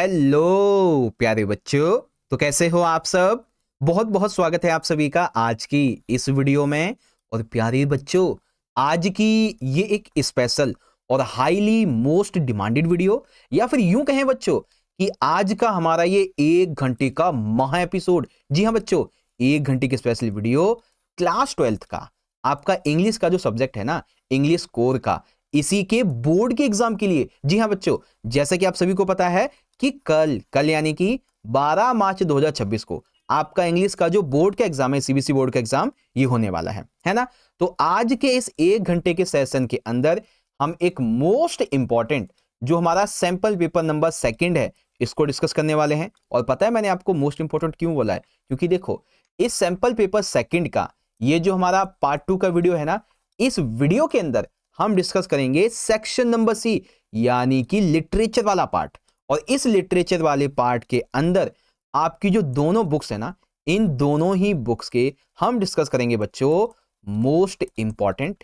Hello प्यारे बच्चों, तो कैसे हो आप सब। बहुत बहुत स्वागत है आप सभी का आज की इस वीडियो में। और प्यारे बच्चों, आज की ये एक स्पेशल और हाईली मोस्ट डिमांडेड वीडियो, या फिर यूं कहें बच्चों कि आज का हमारा ये 1 घंटे का महा एपिसोड। जी हाँ बच्चों, 1 घंटे की स्पेशल वीडियो क्लास 12th का आपका इंग्लिश का जो सब्जेक्ट है ना, इंग्लिश कोर का, इसी के बोर्ड के एग्जाम के लिए। जी हाँ बच्चों, जैसा कि आप सभी को पता है कि कल यानी कि 12 मार्च 2026 को आपका इंग्लिश का जो बोर्ड का एग्जाम है, सीबीएसई बोर्ड का एग्जाम, ये होने वाला है ना। तो आज के इस 1 घंटे के सेशन के अंदर हम एक मोस्ट इंपॉर्टेंट जो हमारा सैंपल पेपर नंबर 2 है, इसको डिस्कस करने वाले हैं। और पता है मैंने आपको मोस्ट इंपॉर्टेंट क्यों बोला है, क्योंकि देखो इस सैंपल पेपर 2 का ये जो हमारा पार्ट 2 का वीडियो है ना, इस वीडियो के अंदर हम डिस्कस करेंगे सेक्शन नंबर सी, यानी कि लिटरेचर वाला पार्ट। और इस लिटरेचर वाले पार्ट के अंदर आपकी जो दोनों बुक्स है ना, इन दोनों ही बुक्स के हम डिस्कस करेंगे बच्चों मोस्ट इंपॉर्टेंट,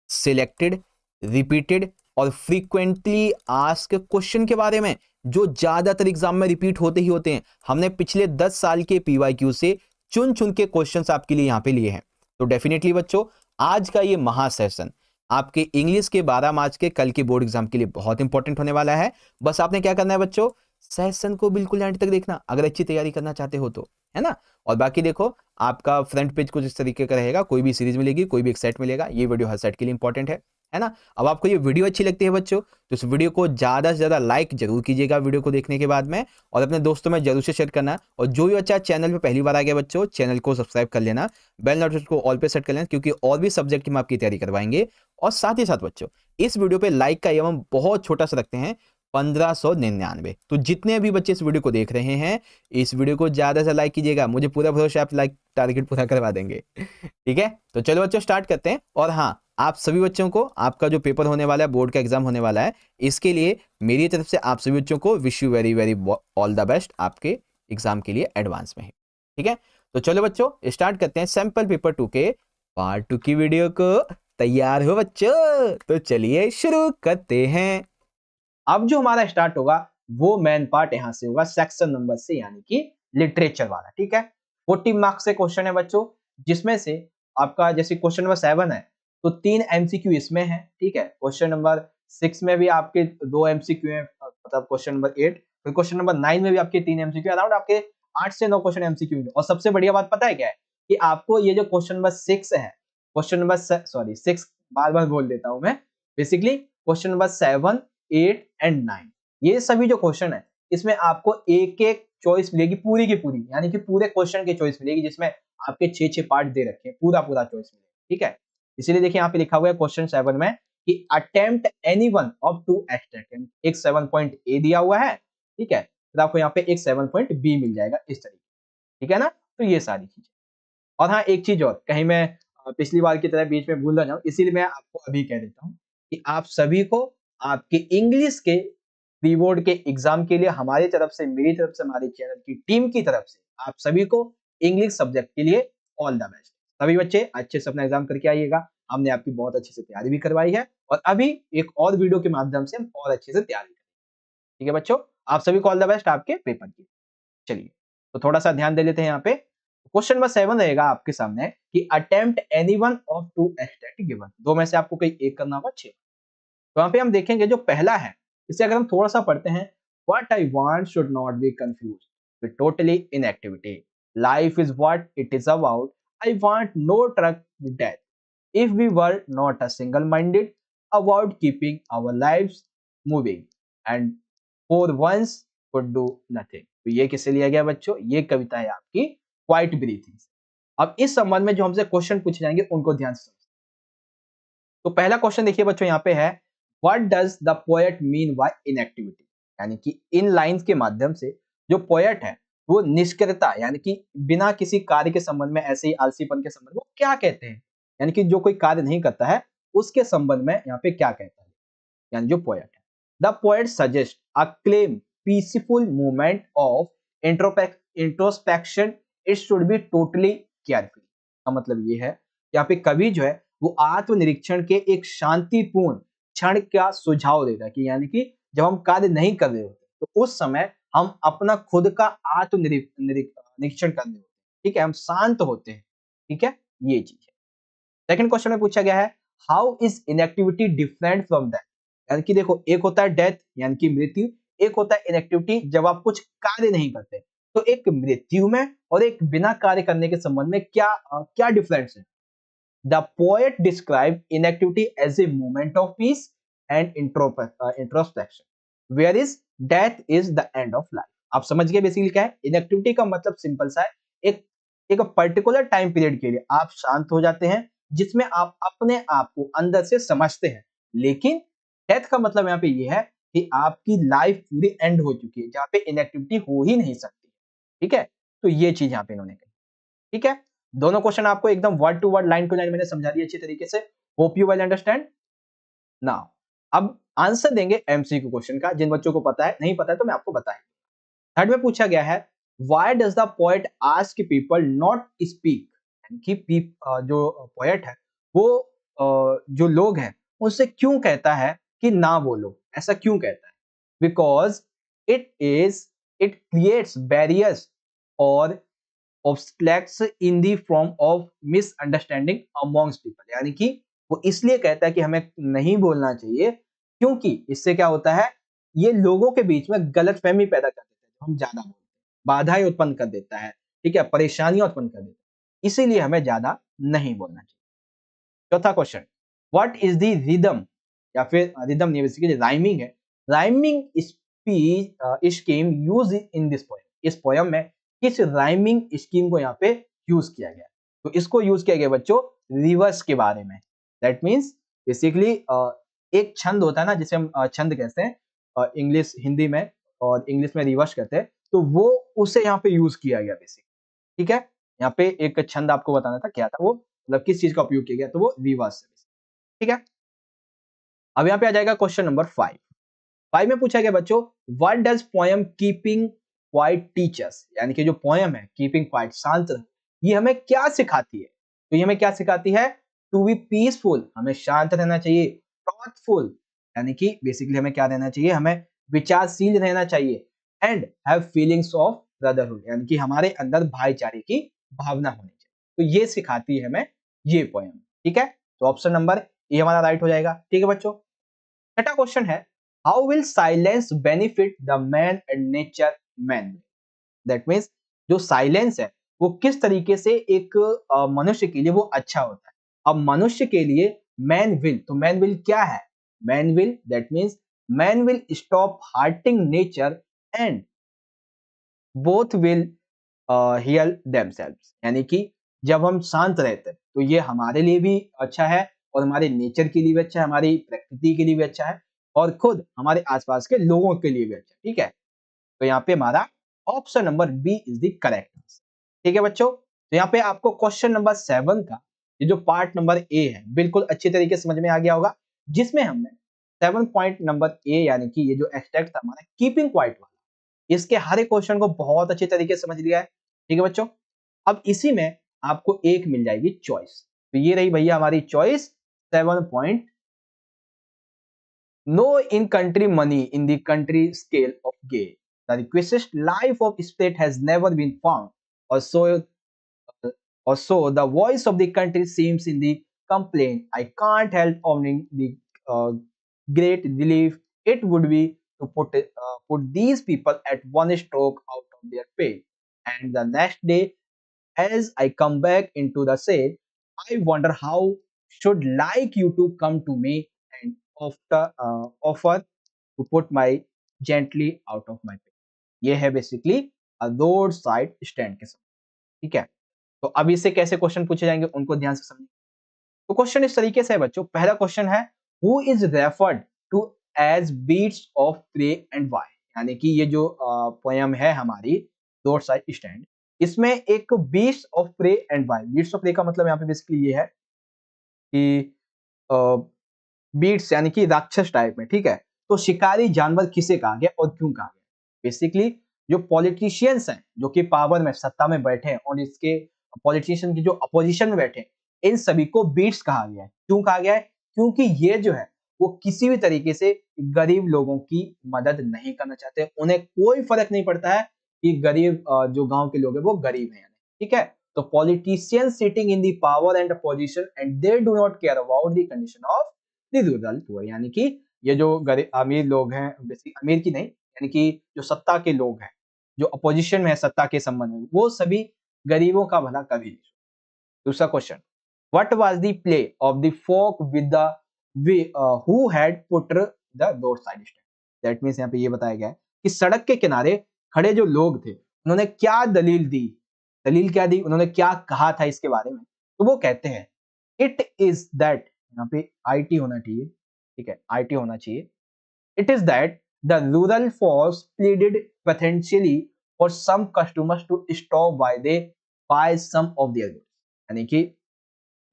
सिलेक्टेड, रिपीटेड और फ्रीक्वेंटली आस्क्ड क्वेश्चन के बारे में, जो ज्यादातर एग्जाम में रिपीट होते ही होते हैं। हमने पिछले 10 साल के पीवाईक्यू से चुन चुन के क्वेश्चंस आपके लिए यहां पे लिए हैं। तो डेफिनेटली बच्चों, आज का ये महा सेशन आपके इंग्लिश के 12 मार्च के कल के बोर्ड एग्जाम के लिए बहुत इंपॉर्टेंट होने वाला है। बस आपने क्या करना है बच्चों, सेशन को बिल्कुल एंड तक देखना अगर अच्छी तैयारी करना चाहते हो तो, है ना। और बाकी देखो, आपका फ्रंट पेज कुछ इस तरीके का रहेगा, कोई भी सीरीज मिलेगी, कोई भी एक सेट मिलेगा। ये वीडियो हर सेट के लिए इंपॉर्टेंट है ना। अब आपको ये वीडियो अच्छी लगती है बच्चों, तो इस वीडियो को ज्यादा से ज्यादा लाइक जरूर कीजिएगा वीडियो को देखने के बाद में, और अपने दोस्तों में जरूर से शेयर करना। और जो भी बच्चा चैनल पे पहली बार आ गया बच्चों, चैनल को सब्सक्राइब कर लेना, बेल नोटिफिकेशन को ऑल पे सेट कर लेना, क्योंकि और भी सब्जेक्ट की हम आपकी तैयारी करवाएंगे। और साथ ही साथ बच्चों, इस वीडियो पे लाइक का एवं बहुत छोटा सा रखते हैं, 1599। तो जितने भी बच्चे इस वीडियो को देख रहे हैं, इस वीडियो को ज्यादा से लाइक कीजिएगा, मुझे पूरा भरोसा आप लाइक टारगेट पूरा करवा देंगे। ठीक है, तो चलो बच्चों स्टार्ट करते हैं। और हाँ, आप सभी बच्चों को आपका जो पेपर होने वाला है, बोर्ड का एग्जाम होने वाला है, इसके लिए मेरी तरफ से आप सभी बच्चों को wish you very very all the best आपके एग्जाम के लिए एडवांस में। ठीक है, तो चलो बच्चों स्टार्ट करते हैं सैंपल पेपर 2 के पार्ट 2 की वीडियो को। तैयार हो बच्चों? तो चलिए शुरू करते हैं। अब जो हमारा स्टार्ट होगा वो मेन पार्ट यहां से होगा सेक्शन नंबर से, यानी कि लिटरेचर वाला। ठीक है, 40 मार्क्स से क्वेश्चन है बच्चों, जिसमें से आपका जैसे क्वेश्चन नंबर 7 है तो 3 एमसीक्यू इसमें है। ठीक है, क्वेश्चन नंबर 6 में भी आपके 2 एमसीक्यू है, मतलब क्वेश्चन नंबर 8। फिर क्वेश्चन नंबर 9 में भी आपके 3 एमसीक्यू, अराउंड आपके 8 से 9 क्वेश्चन एमसीक्यू। और सबसे बढ़िया बात पता है क्या है, कि आपको ये जो क्वेश्चन नंबर 6 है, क्वेश्चन नंबर सॉरी 6 बार बार बोल देता हूं मैं, बेसिकली क्वेश्चन नंबर 7, 8 एंड 9, ये सभी जो क्वेश्चन है इसमें आपको एक एक चॉइस मिलेगी पूरी की पूरी, यानी कि पूरे क्वेश्चन की चॉइस मिलेगी, जिसमें आपके 6 पार्ट दे रखे हैं, पूरा पूरा चॉइस मिलेगा। ठीक है, इसीलिए देखिए यहाँ पे लिखा हुआ है क्वेश्चन 7 में कि attempt any one of two extract, एक 7 पॉइंट ए दिया हुआ है। ठीक है, फिर आपको यहाँ पे एक 7 पॉइंट बी मिल जाएगा इस तरीके। ठीक है ना, तो ये सारी चीजें। और हाँ, एक चीज और, कहीं मैं पिछली बार की तरह बीच में भूल ना जाऊं, इसीलिए मैं आपको अभी कह देता हूँ कि आप सभी को आपके इंग्लिश के प्री बोर्ड के एग्जाम के लिए हमारी तरफ से, मेरी तरफ से, हमारे चैनल की टीम की तरफ से आप सभी को इंग्लिश सब्जेक्ट के लिए ऑल द बेस्ट। सभी बच्चे अच्छे से अपना एग्जाम करके आइएगा, हमने आपकी बहुत अच्छे से तैयारी भी करवाई है, और अभी एक और वीडियो के माध्यम से हम और अच्छे से तैयारी करेंगे। ठीक है बच्चों, आप सभी को ऑल द बेस्ट आपके पेपर की। चलिए, तो थोड़ा सा ध्यान दे लेते हैं यहाँ पे। क्वेश्चन नंबर 7 रहेगा आपके सामने कि attempt any one of two extract given, दो में से आपको कोई एक करना होगा 6। तो यहाँ पे हम देखेंगे जो पहला है, इसे अगर हम थोड़ा सा पढ़ते हैं, what I want should not be confused with totally inactivity, life is what it is about, I want no truck with death, if we were not a single minded about keeping our lives moving, and for once could do nothing. तो ये किससे लिया गया बच्चों? ये कविता है आपकी quite breathing. अब इस संबंध में जो हमसे क्वेश्चन पूछे जाएंगे उनको ध्यान से समझिए। तो पहला क्वेश्चन देखिए बच्चों, यहाँ पे है what does the poet mean by inactivity, यानी कि इन लाइंस के माध्यम से जो पोएट है वो निष्क्रियता, यानी कि बिना किसी कार्य के संबंध में, ऐसे ही आलसीपन के संबंध में वो क्या कहते हैं, यानी कि जो कोई कार्य नहीं करता है उसके संबंध में यहाँ पे क्या कहता है, यानी जो पोएट है। The poet suggest a claim peaceful movement of introspection, it should be totally careful. का मतलब ये है, यहाँ पे कवि जो है वो आत्मनिरीक्षण के एक शांतिपूर्ण क्षण का सुझाव देता है, कि यानी कि जब हम कार्य नहीं कर रहे होते तो उस समय हम अपना खुद का आत्म निरीक्षण करने होते हैं, ठीक है, हम शांत होते हैं, ठीक है, ये चीज है। सेकंड क्वेश्चन में पूछा गया है how is inactivity different from death, यानी कि देखो एक होता है डेथ यानी कि मृत्यु, एक होता है इनएक्टिविटी जब आप कुछ कार्य नहीं करते। तो एक मृत्यु में और एक बिना कार्य करने के संबंध में क्या डिफरेंस है? The poet describe inactivity as a moment of peace and introspection where is death is the end of life. आप समझ गए बेसिकली क्या है इनएक्टिविटी का मतलब? सिंपल सा है, एक एक पर्टिकुलर टाइम पीरियड के लिए आप शांत हो जाते हैं जिसमें आप अपने आप को अंदर से समझते हैं। लेकिन डेथ का मतलब यहाँ पे ये है कि आपकी लाइफ पूरी एंड हो चुकी है, जहां पे इनएक्टिविटी हो ही नहीं सकती। ठीक है, तो ये चीज यहाँ पे इन्होंने कही। ठीक है, दोनों क्वेश्चन आपको एकदम word to word line to line मैंने समझा दिया अच्छी तरीके से। Hope you well understand now. अब आंसर देंगे एमसीक्यू क्वेश्चन का, जिन बच्चों को पता है, नहीं पता है तो मैं आपको बताएं। थर्ड में पूछा गया है why does the poet ask people not speak, कि जो पोएट है वो जो लोग हैं उनसे क्यों कहता है कि ना बोलो, ऐसा क्यों कहता है? बिकॉज इट क्रिएट्स बैरियर्स और obstacles in the form of misunderstanding amongst people, यानी कि वो इसलिए कहता है कि हमें नहीं बोलना चाहिए क्योंकि इससे क्या होता है, ये लोगों के बीच में गलतफहमी पैदा कर देता है। हम ज्यादा बोलते हैं, बाधाएं उत्पन्न कर देता है, ठीक है, परेशानियां उत्पन्न कर देता है, इसीलिए हमें ज्यादा नहीं बोलना चाहिए। चौथा question, what is the rhythm, या फिर रिदम नहीं बेसिकली राइमिंग है, rhyming speech scheme use in this poem, इस पोएम में किस राइमिंग स्कीम को यहाँ पे यूज किया गया? तो इसको यूज किया गया बच्चों रिवर्स के बारे में। दैट मीन्स बेसिकली एक छंद होता है ना जिसे हम छंद कहते हैं इंग्लिश हिंदी में, और इंग्लिश में रिवर्स कहते हैं, तो वो उसे यहाँ पे यूज किया गया बेसिकली। ठीक है, यहाँ पे एक छंद आपको बताना था, क्या था वो, मतलब किस चीज का उपयोग किया गया, तो वो रिवर्स है। ठीक है, अब यहाँ पे आ जाएगा क्वेश्चन नंबर 5। 5 में पूछा गया बच्चों what does poem keeping quiet teachers, यानी कि जो पोएम है कीपिंग क्वाइट शांत रहो, ये हमें क्या सिखाती है? तो ये हमें क्या सिखाती है? टू बी पीसफुल, हमें शांत रहना चाहिए, थॉटफुल, यानी कि बेसिकली हमें क्या रहना चाहिए, हमें विचारशील रहना चाहिए, and have feelings of brotherhood, यानी कि हमारे अंदर भाईचारे की भावना होनी चाहिए। तो ये सिखाती है हमें ये पोएम। ठीक है, तो ऑप्शन नंबर ए हमारा राइट हो जाएगा। ठीक है बच्चों, छठा क्वेश्चन है how will silence benefit the man and nature man, that means जो साइलेंस है वो किस तरीके से एक मनुष्य के लिए वो अच्छा होता है। अब मनुष्य के लिए मैन विल, तो मैन विल क्या है? Man will that means man will stop hurting nature and both will heal themselves, यानी कि जब हम शांत रहते हैं तो ये हमारे लिए भी अच्छा है और हमारे नेचर के लिए भी अच्छा है, हमारी प्रकृति के लिए भी अच्छा है, और खुद हमारे आसपास के लोगों के लिए भी अच्छा है। ठीक है, तो यहाँ पे हमारा option number B is the correct answer. ठीक है बच्चों, तो यहाँ पे आपको क्वेश्चन नंबर 7 का ये जो पार्ट नंबर ए है बिल्कुल अच्छी तरीके से समझ में आ गया होगा, जिसमें हमने 7 पॉइंट नंबर ए यानी कि ये जो एक्सट्रैक्ट था हमारा कीपिंग क्वाइट वाला, इसके हर एक क्वेश्चन को बहुत अच्छे तरीके से समझ लिया है। ठीक है बच्चों, अब इसी में आपको एक मिल जाएगी चॉइस, तो ये रही भैया हमारी choice 7 point. No in country money in the country scale of gay, the richest life of state has never been found, or so the voice of the country seems in the complaint. I can't help owning the uh, great relief it would be to put these people at one stroke out of their pain. And the next day, as I come back into the shade, I wonder how should like you to come to me and offer to put my gently out of my pain. ये है basically road side stand के साथ। ठीक है, तो अब इससे कैसे क्वेश्चन पूछे जाएंगे उनको ध्यान से समझिए। तो क्वेश्चन इस तरीके से है बच्चों, पहला क्वेश्चन है who is referred to as beasts of prey and why, यानी कि ये जो पोयम है हमारी रोड साइड स्टैंड, इसमें एक beasts of prey and why, beasts of prey का मतलब यहाँ पे बेसिकली ये है कि बीट्स यानी कि राक्षस टाइप में। ठीक है, तो शिकारी जानवर किसे कहा गया और क्यों कहा गया? बेसिकली जो पॉलिटिशियंस हैं जो कि पावर में सत्ता में बैठे हैं और इसके पॉलिटिशियन की जो अपोजिशन में बैठे हैं, इन सभी को बीट्स कहा गया है। क्यों कहा गया है? क्योंकि ये जो है वो किसी भी तरीके से गरीब लोगों की मदद नहीं करना चाहते। उन्हें कोई फर्क नहीं पड़ता है कि गरीब जो गांव के लोग हैं वो गरीब हैं, ठीक है। तो politician sitting in the power and position and they do not care about the condition of the rural poor, यानी कि ये जो गरीब अमीर लोग हैं, बेसिकली अमीर की नहीं, यानी कि जो सत्ता के लोग हैं, जो अपोजिशन में है सत्ता के संबंध में, वो सभी गरीबों का भला कभी नहीं। दूसरा question, what was the play of the folk with the who had put the roadside stand. That means यहाँ पे ये बताया गया है कि सड़क के किनारे खड़े जो लोग थे उन्होंने क्या दलील दी, दलील क्या दी, उन्होंने क्या कहा था इसके बारे में। तो वो कहते हैं इट इज दैट, यहाँ पे आईटी होना चाहिए, ठीक है, आईटी होना चाहिए। It is that the rural force pleaded potentially for some customers to stop by they buy some of their goods। यानी कि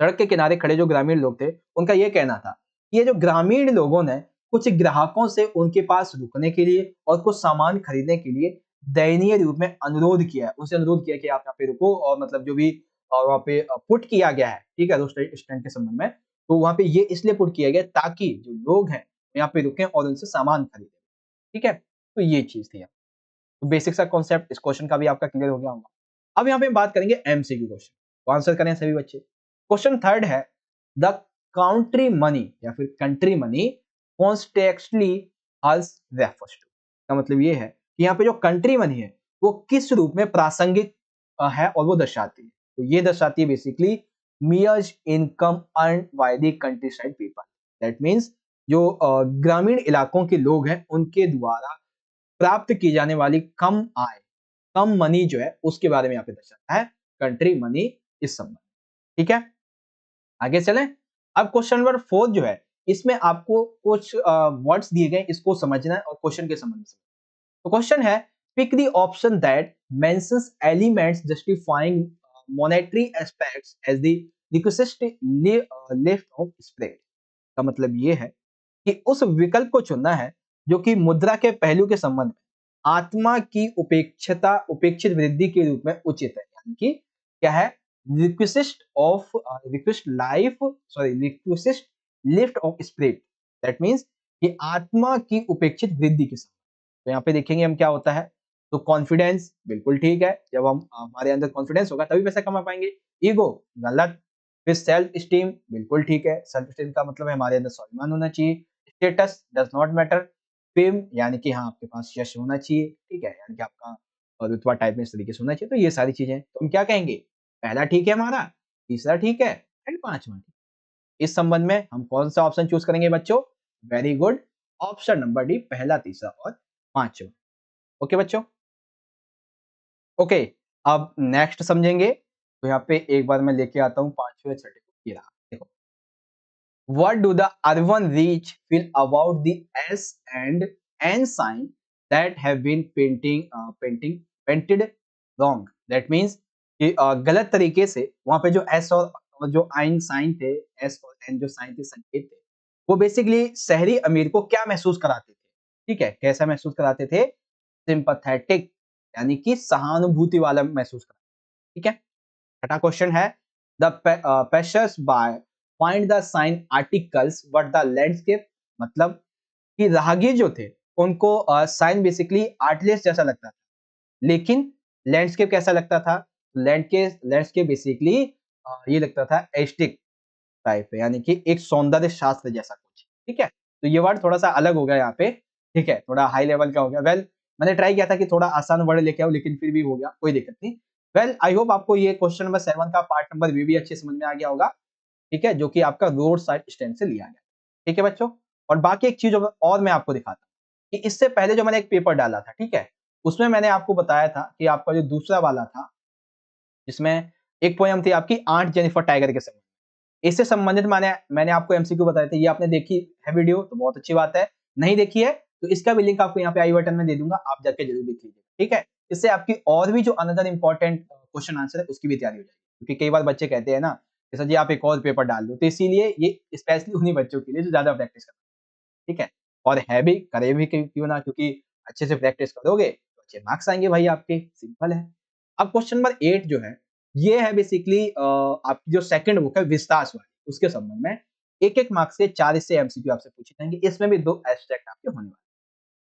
सड़क के किनारे खड़े जो ग्रामीण लोग थे उनका ये कहना था कि ये जो ग्रामीण लोगों ने कुछ ग्राहकों से उनके पास रुकने के लिए और कुछ सामान खरीदने के लिए दयनीय रूप में अनुरोध किया है, उनसे अनुरोध किया कि आप यहाँ पे रुको, और मतलब जो भी वहाँ पे पुट किया गया है, ठीक है, रोड स्टैंड के संबंध में, तो वहाँ पे ये इसलिए पुट किया गया ताकि जो लोग हैं यहाँ पे रुकें और उनसे सामान खरीदें, ठीक है। तो ये चीज थी। तो बेसिक सा कॉन्सेप्ट इस क्वेश्चन का भी आपका क्लियर हो गया होगा। अब यहाँ पे हम बात करेंगे एमसीक्यू क्वेश्चन, तो आंसर करें सभी बच्चे। क्वेश्चन थर्ड है, द काउंट्री मनी या फिर country money contextually hulls refers to. का मतलब ये है कि यहाँ पे जो कंट्री मनी है वो किस रूप में प्रासंगिक है और वो दर्शाती है। तो ये दर्शाती है basically Mears income earn by the country side people. That means जो ग्रामीण इलाकों के लोग हैं उनके द्वारा प्राप्त की जाने वाली कम आय, कम मनी जो है उसके बारे में यहाँ पे दर्शाता है कंट्री मनी इस संबंध, ठीक है। आगे चलें। अब क्वेश्चन नंबर 4 जो है इसमें आपको कुछ वर्ड्स दिए गए, इसको समझना है और क्वेश्चन के संबंध में। तो क्वेश्चन है, pick the option that mentions elements justifying monetary aspects as the request lift of spread. का मतलब ये है कि उस विकल्प को चुनना है जो कि मुद्रा के पहलू के संबंध में आत्मा की उपेक्षित वृद्धि के रूप में उचित है। यानी कि क्या है, request lift of spirit. That means कि आत्मा की उपेक्षित वृद्धि के संबंध। तो यहाँ पे देखेंगे हम क्या होता है। तो कॉन्फिडेंस बिल्कुल ठीक है, जब हम हमारे अंदर कॉन्फिडेंस होगा तभी पैसा कमा पाएंगे। ईगो गलत। फिर सेल्फ स्टीम बिल्कुल ठीक है, सेल्फ स्टीम का मतलब है हमारे अंदर स्वाभिमान होना चाहिए। Status does not matter. Fame यानी कि हाँ आपके पास यश होना चाहिए, ठीक है, यानी कि आपका रुतबा टाइप में इस तरीके से होना चाहिए। तो ये सारी चीजें तो हम क्या कहेंगे, पहला ठीक है हमारा, तीसरा ठीक है एंड पांचवा ठीक। इस संबंध में हम कौन सा ऑप्शन चूज करेंगे बच्चों, very good, option number D, पहला तीसरा और पांचवा। ओके बच्चों, ओके। अब नेक्स्ट समझेंगे। तो यहाँ पे एक बार मैं लेके आता हूँ पांचवे छठे को, ये रहा देखो। What do the urban rich feel about the S and N sign that have been painted wrong? That means कि गलत तरीके से वहां पे जो S और जो आइन साइन थे, S और N जो साइन थे, संकेत थे, वो बेसिकली शहरी अमीर को क्या महसूस कराते थे, ठीक है, कैसा महसूस कराते थे, सिंपैथेटिक, यानी कि सहानुभूति वाला महसूस कराते, ठीक है। छठा क्वेश्चन है, the passers by find the sign articles but the landscape. मतलब कि राहगीर जो थे उनको साइन बेसिकली आर्टलेस जैसा लगता था, लेकिन लैंडस्केप कैसा लगता था, लैंडस्केप बेसिकली ये लगता था एस्टिक टाइप है, यानी कि एक सौंदर्य शास्त्र जैसा कुछ, ठीक है। तो ये वर्ड थोड़ा सा अलग हो गया यहाँ पे, ठीक है, थोड़ा हाई लेवल का हो गया। वेल मैंने ट्राई किया था कि थोड़ा आसान वर्ड लेके आओ, लेकिन फिर भी हो गया, कोई दिक्कत नहीं। वेल आई होप आपको ये क्वेश्चन नंबर 7 का पार्ट नंबर बी भी अच्छे समझ में आ गया होगा, ठीक है, जो कि आपका रोड साइड स्टैंड से लिया गया, ठीक है बच्चों। और बाकी एक चीज और मैं आपको दिखाता हूँ कि इससे पहले जो मैंने एक पेपर डाला था, ठीक है, उसमें मैंने आपको बताया था कि आपका जो दूसरा वाला था, जिसमें एक पोयम थी आपकी 8 जेनिफर टाइगर के संबंध में, इससे संबंधित मैंने आपको एमसीक्यू बताए थे। ये आपने देखी है वीडियो तो बहुत अच्छी बात है, नहीं देखी है तो इसका भी लिंक आपको यहाँ पे आई बटन में दे दूंगा, आप जाके जरूर देख लीजिए, ठीक है। इससे आपकी और भी जो अनदर इंपॉर्टेंट क्वेश्चन आंसर है उसकी भी तैयारी हो जाएगी, क्योंकि कई बार बच्चे कहते हैं ना कि सर जी आप एक और पेपर डाल दो, तो इसीलिए ये स्पेशली उन्हीं बच्चों के लिए जो ज्यादा प्रैक्टिस करते हैं, ठीक है। और है भी, करे भी क्यों ना, क्योंकि अच्छे से प्रैक्टिस करोगे तो अच्छे मार्क्स आएंगे भाई आपके, सिंपल है। अब क्वेश्चन नंबर 8 जो है ये है बेसिकली आपकी जो सेकंड बुक है विस्तास वाली, उसके संबंध में एक एक मार्क्स के 4 इससे एमसीक्यू आपसे पूछे जाएंगे। इसमें भी 2 एब्स्ट्रैक्ट आपके होने वाले।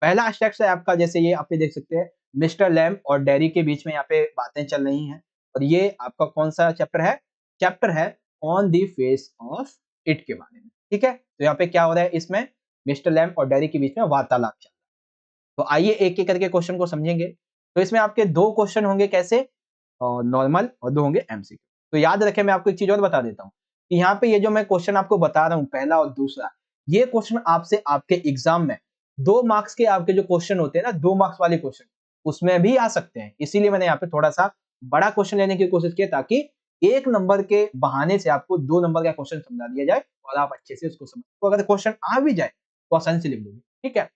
पहला एब्स्ट्रैक्ट है आपका, जैसे ये आप ये देख सकते हैं, मिस्टर लैम और डेयरी के बीच में यहाँ पे बातें चल रही हैं, और ये आपका कौन सा चैप्टर है? चैप्टर है on the face of it के बारे में, ठीक है। तो यहाँ पे क्या हो रहा है, इसमें मिस्टर लैम और डेयरी के बीच में वार्तालाप चल रहा है। तो आइए एक एक करके क्वेश्चन को समझेंगे। तो इसमें आपके 2 क्वेश्चन होंगे, कैसे? नॉर्मल, और 2 होंगे एमसीक्यू। तो याद रखें, मैं आपको एक चीज और बता देता हूँ कि यहाँ पे ये जो मैं क्वेश्चन आपको बता रहा हूँ, पहला और दूसरा, ये क्वेश्चन आपसे आपके एग्जाम में 2 मार्क्स के आपके जो क्वेश्चन होते हैं ना, 2 मार्क्स वाले क्वेश्चन, उसमें भी आ सकते हैं। इसीलिए मैंने यहाँ पे थोड़ा सा बड़ा क्वेश्चन लेने की कोशिश की, ताकि 1 नंबर के बहाने से आपको 2 नंबर का क्वेश्चन समझा दिया जाए और आप अच्छे से उसको समझ। तो अगर क्वेश्चन आ भी जाए तो आसानी से लिख दोगे, ठीक है।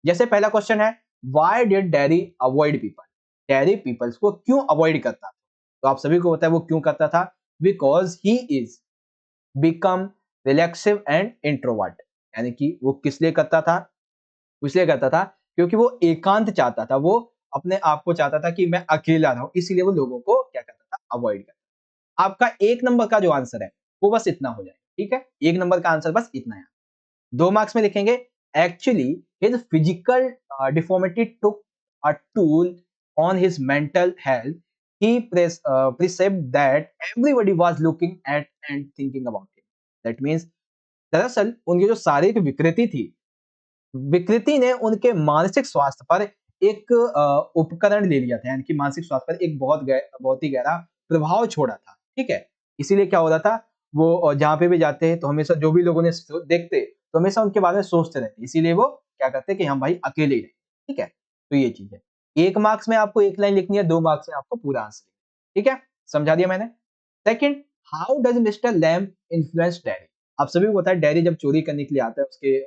जैसे पहला क्वेश्चन है, why did Derry avoid people? Derry peoples को क्यों अवॉइड करता था? तो आप सभी को पता है वो क्यों करता था। Because he is become reclusive and introvert, यानी कि वो किस लिए करता था? इसलिए करता था क्योंकि वो एकांत चाहता था, वो अपने आप को चाहता था कि मैं अकेला रहूं, इसीलिए वो लोगों को क्या करता था? अवॉइड करता। आपका 1 नंबर का जो आंसर है वो बस इतना हो जाए, ठीक है। 1 नंबर का आंसर बस इतना है। 2 मार्क्स में लिखेंगे, actually his physical deformity took a tool on his mental health, he perceived that everybody was looking at and thinking about him. That means दरअसल उनकी जो शारीरिक विकृति थी, विकृति ने उनके मानसिक स्वास्थ्य पर एक उपकरण ले लिया था, यानी कि मानसिक स्वास्थ्य पर एक बहुत ही गहरा प्रभाव छोड़ा था, ठीक है। इसीलिए क्या हो रहा था, वो जहाँ पे भी जाते हैं तो हमेशा जो भी लोग उन्हें देखते तो हमेशा उनके बारे में सोचते रहते, इसीलिए वो क्या करते कि हम भाई अकेले ही रहे, ठीक है। तो ये चीज है। 1 मार्क्स में आपको 1 लाइन लिखनी है, 2 मार्क्स में आपको पूरा आंसर, ठीक है। समझा दिया मैंने। Second, how does Mr Lamb influence Derry? आप सभी को पता है, डैरी जब चोरी करने के लिए आता है उसके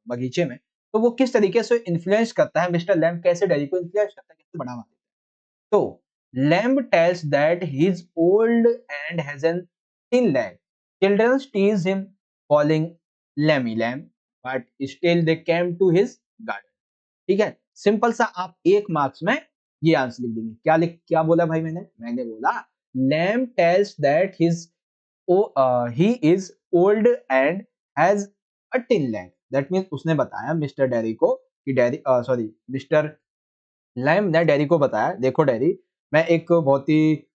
बगीचे में, तो वो किस तरीके से इन्फ्लुएंस करता है, मिस्टर लैम्ब कैसे डैरी को इन्फ्लुएंस करता है, कैसे बढ़ावा देता है। तो Lamb tells that he is old and has an thin leg, children tease him calling Lamey Lamb, but still they came to his garden, ठीक है। सिंपल सा आप 1 मार्क्स में ये आंसर लिख देंगे। क्या बोला भाई मैंने बोला Lamb tells that his he is old and has a tin leg, that means उसने बताया मिस्टर डैरी को कि मिस्टर लैम ने डैरी को बताया, देखो डैरी, मैं एक बहुत ही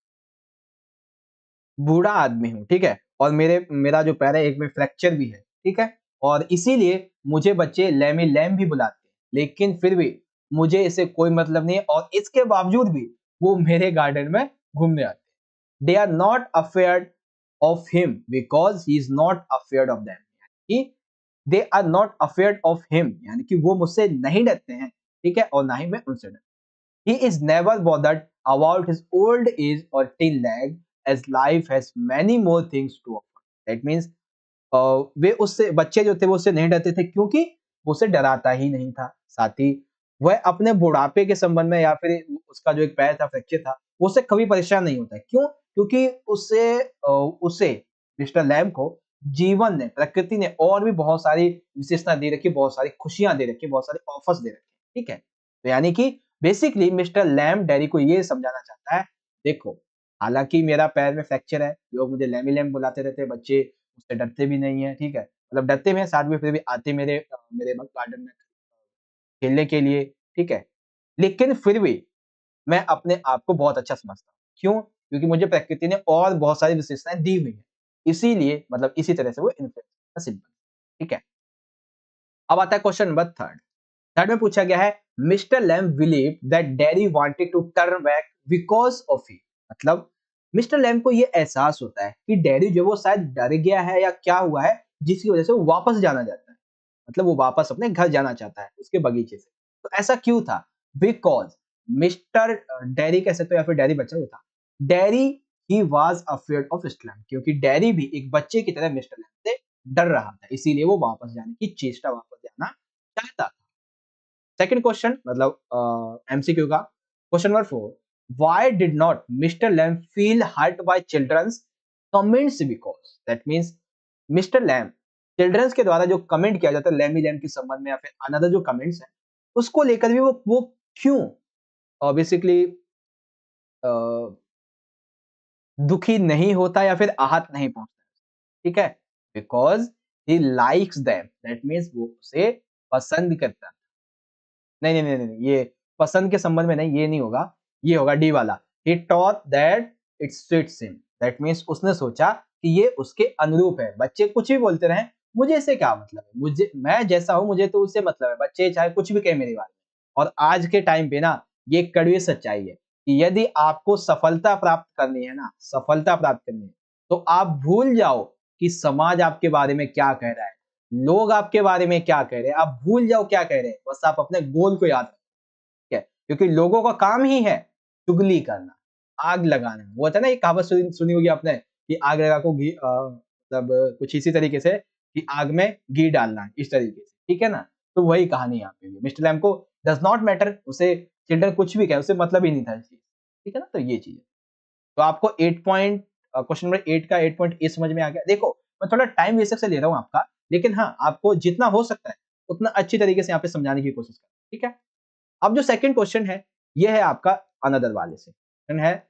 बूढ़ा आदमी हूँ, ठीक है, और मेरा जो पैर है एक में फ्रैक्चर भी है, ठीक है, और इसीलिए मुझे बच्चे लैमी लैम भी बुलाते हैं, लेकिन फिर भी मुझे इससे कोई मतलब नहीं है, और इसके बावजूद भी वो मेरे गार्डन में घूमने आते हैं। They are not afraid of him because he is not afraid of them, they are not afraid of him, यानी कि वो मुझसे नहीं डरते हैं, ठीक है, और ना ही मैं उनसे डरता। He is never bothered about his old age or thin leg, as life has many more things to offer. That means वे उससे बच्चे जो थे वो उससे नहीं डरते थे, क्योंकि वो उसे डराता ही नहीं था। साथ ही वह अपने बुढ़ापे के संबंध में या फिर उसका जो एक पैर था फ्रैक्चर था, वो उससे कभी परेशान नहीं होता है। क्यों? क्योंकि उसे मिस्टर लैम को जीवन ने, प्रकृति ने और भी बहुत सारी विशेषता दे रखी, बहुत सारी खुशियां दे रखी, बहुत सारे ऑफर्स दे रखे, ठीक है। तो यानी कि बेसिकली मिस्टर लैम डैरी को ये समझाना चाहता है, देखो, हालांकि मेरा पैर में फ्रैक्चर है, लोग मुझे लैमी लैम बुलाते रहते हैं, बच्चे मुझसे डरते भी नहीं है, ठीक है, मतलब डरते भी हैं, साथ में फिर भी आते मेरे गार्डन में खेलने के लिए, ठीक है, लेकिन फिर भी मैं अपने आप को बहुत अच्छा समझता हूँ। क्यों? क्योंकि मुझे प्रकृति ने और बहुत सारी विशेषताएं दी हुई है, इसीलिए मतलब इसी तरह से वो इन्फ्लुएंस, सिंपल, ठीक है। अब आता है क्वेश्चन नंबर थर्ड। थर्ड में पूछा गया है, Mr Lamb believe that Derry wanted to turn back because of he, मतलब मिस्टर लैम्ब को ये एहसास होता है कि डैरी जो वो शायद डर गया है या क्या हुआ है, जिसकी वजह से वो वापस जाना चाहता है, मतलब वो वापस अपने घर जाना चाहता है उसके बगीचे से। तो ऐसा क्यों था? बिकॉज मिस्टर डैरी कह सकते हो या फिर डैरी बच्चा जो था, Derry he was afraid of slam, क्योंकि डैरी भी एक बच्चे की तरह मिस्टर लैम्ब से डर रहा था, इसीलिए वो वापस जाने की चेष्टा, वापस जाना चाहता था। सेकंड क्वेश्चन मतलब एमसीक्यू का question number 4, why did not Mr Lamb feel hurt by children's comments, because that means Mr Lamb children's के द्वारा जो कमेंट किया जाता है लैमी लैम के संबंध में या फिर अनदर जो कमेंट्स हैं उसको लेकर भी वो क्यों बेसिकली दुखी नहीं होता या फिर आहत नहीं पहुंचता, ठीक है, because he likes them, that means वो उसे पसंद करता है। नहीं, ये पसंद के संबंध में नहीं, ये नहीं होगा, ये होगा डी वाला। ही thought that it suits him, that means उसने सोचा कि ये उसके अनुरूप है। बच्चे कुछ भी बोलते रहें, मुझे इससे क्या मतलब है, मुझे मैं जैसा हूँ मुझे तो उससे मतलब है, बच्चे चाहे कुछ भी कहें मेरे बारे में। और आज के टाइम पे ना ये कड़वी सच्चाई है कि यदि आपको सफलता प्राप्त करनी है ना, सफलता प्राप्त करनी है, तो आप भूल जाओ कि समाज आपके बारे में क्या कह रहा है, लोग आपके बारे में क्या कह रहे हैं, आप भूल जाओ क्या कह रहे हैं, बस आप अपने गोल को याद रखो, ठीक है? क्योंकि लोगों का काम ही है चुगली करना, आग लगाना। वो होता है ना, एक कहावत सुनी होगी आपने कि आग लगा को घी मतलब कुछ इसी तरीके से कि आग में घी डालना, इस तरीके से, ठीक है ना? तो वही कहानी यहाँ पे भी। मिस्टर लैम्ब को डज़ नॉट मैटर, उसे चिल्ड्रन कुछ भी कहे, उसे मतलब ही नहीं था इस चीज़, ठीक है ना? तो ये चीज़ है। तो आपको 8 पॉइंट क्वेश्चन नंबर 8 का 8 पॉइंट ए समझ में आ गया। देखो, मैं थोड़ा टाइम बेशक से ले रहा हूँ आपका, लेकिन हाँ, आपको जितना हो सकता है, उतना अच्छी तरीके से यहाँ पे समझाने की कोशिश करें, ठीक है? अब जो सेकंड क्वेश्चन है, ये है आपका अनदर वाले से। क्वेश्चन है,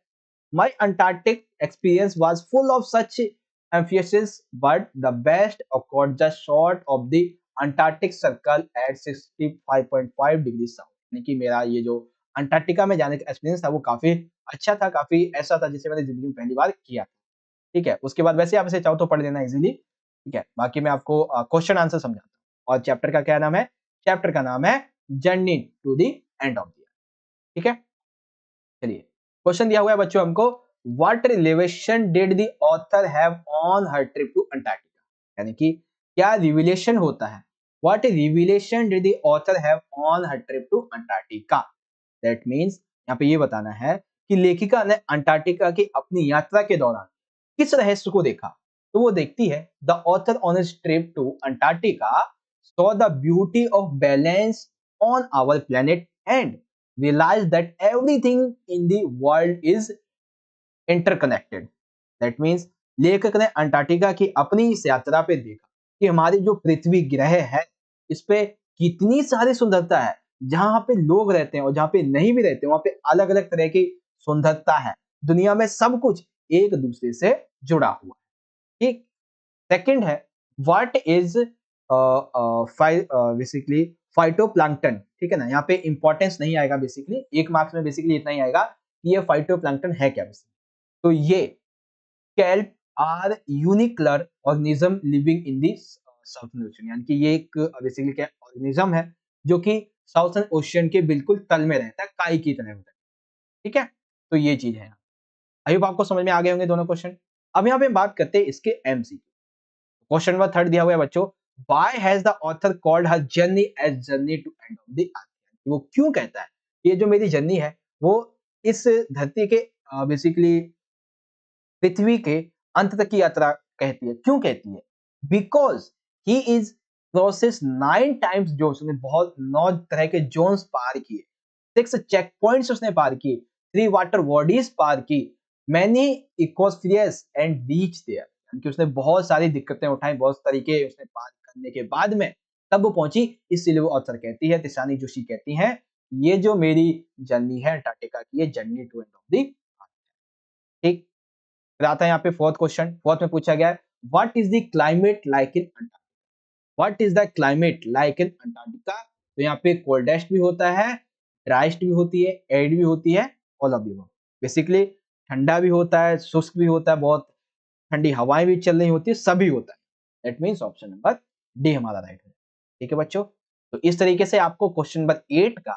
my Antarctic experience was full of such emphasis but the best accord just short of the Antarctic circle eight 65.5 degree south. यानी कि मेरा ये जो अंटार्कटिका में जाने का एक्सपीरियंस था वो काफी अच्छा था, काफी ऐसा था जिसे मैंने जिंदगी में पहली बार किया था। ठीक है, उसके बाद वैसे आप इसे चाहो तो पढ़ लेना इजीली, ठीक है? बाकी मैं आपको क्वेश्चन आंसर समझाता हूँ। और चैप्टर का क्या नाम है? चैप्टर का नाम है journey to the end of the year, ठीक है? चलिए, क्वेश्चन दिया हुआ है बच्चों हमको, what revelation did the author have on her trip to Antarctica? यानी कि क्या रिविलेशन होता है, what revelation did the author have on her trip to Antarctica? That means यहाँ पे ये बताना है कि लेखिका ने अंटार्कटिका की अपनी यात्रा के दौरान किस रहस्य को देखा। तो वो देखती है, the author on his trip to Antarctica saw the beauty of balance on our planet and realize that everything in the world is interconnected. That means लेखक ने अंटार्कटिका की अपनी इस यात्रा पे देखा कि हमारी जो पृथ्वी ग्रह है, इस पे कितनी सारी सुंदरता है। जहां पे लोग रहते हैं और जहां पे नहीं भी रहते, वहां पे अलग अलग तरह की सुंदरता है। दुनिया में सब कुछ एक दूसरे से जुड़ा हुआ है, ठीक? सेकंड है, व्हाट इज बेसिकली फाइटोप्लैंक्टन, ठीक है ना? यहाँ पे इंपॉर्टेंस नहीं आएगा, बेसिकली एक मार्क्स में बेसिकली इतना ही आएगा कि ये फाइटोप्लैंक्टन है क्या बेसिकली। तो ये kelp are unicellular organism living in the southern ocean, यानी कि ये एक बेसिकली क्या ऑर्गेनिज्म है जो कि साउथर्न ओशियन के बिल्कुल तल में रहता है, काई की तरह होता है, ठीक है? तो ये चीज है। आई होप आपको समझ में आ गए होंगे दोनों क्वेश्चन। अब यहाँ पे बात करते हैं इसके एमसीक्यू। क्वेश्चन नंबर 3 दिया हुआ है बच्चों, why has the author called her journey as journey to end of the earth? वो क्यों कहता है ये जो मेरी जर्नी है वो इस धरती के बेसिकली पृथ्वी के अंत तक की यात्रा कहती है। क्यों कहती है? Because he is process 9 times zones, उसने बहुत 9 तरह के जोन्स पार किए, 6 चेक पॉइंट्स उसने पार किए, 3 वाटर बॉडीज पार की, मैनी इकोस्फियर्स एंड रीच देयर, क्योंकि उसने बहुत सारी दिक्कतें उठाई, बहुत तरीके उसने पार करने के बाद में तब वो पहुंची। इसलिए वो ऑथर कहती है, तिसानी जोशी कहती हैं, ये जो मेरी जर्नी है अंटार्कटिका की, ये journey to end of the, ठीक? फिर आता है यहाँ पे फोर्थ क्वेश्चन। फोर्थ में पूछा गया है, what is the climate like in Antarctica? What is the climate like in Antarctica? तो यहाँ पे कोल्डेस्ट भी होता है, ड्राइस्ट भी होती है, एरिड भी होती है, all of the above. Basically ठंडा भी होता है, शुष्क भी होता है, बहुत ठंडी हवाएं भी चल रही होती है, सभी होता है। That means option number D हमारा राइट है, ठीक है बच्चों? तो इस तरीके से आपको क्वेश्चन नंबर 8 का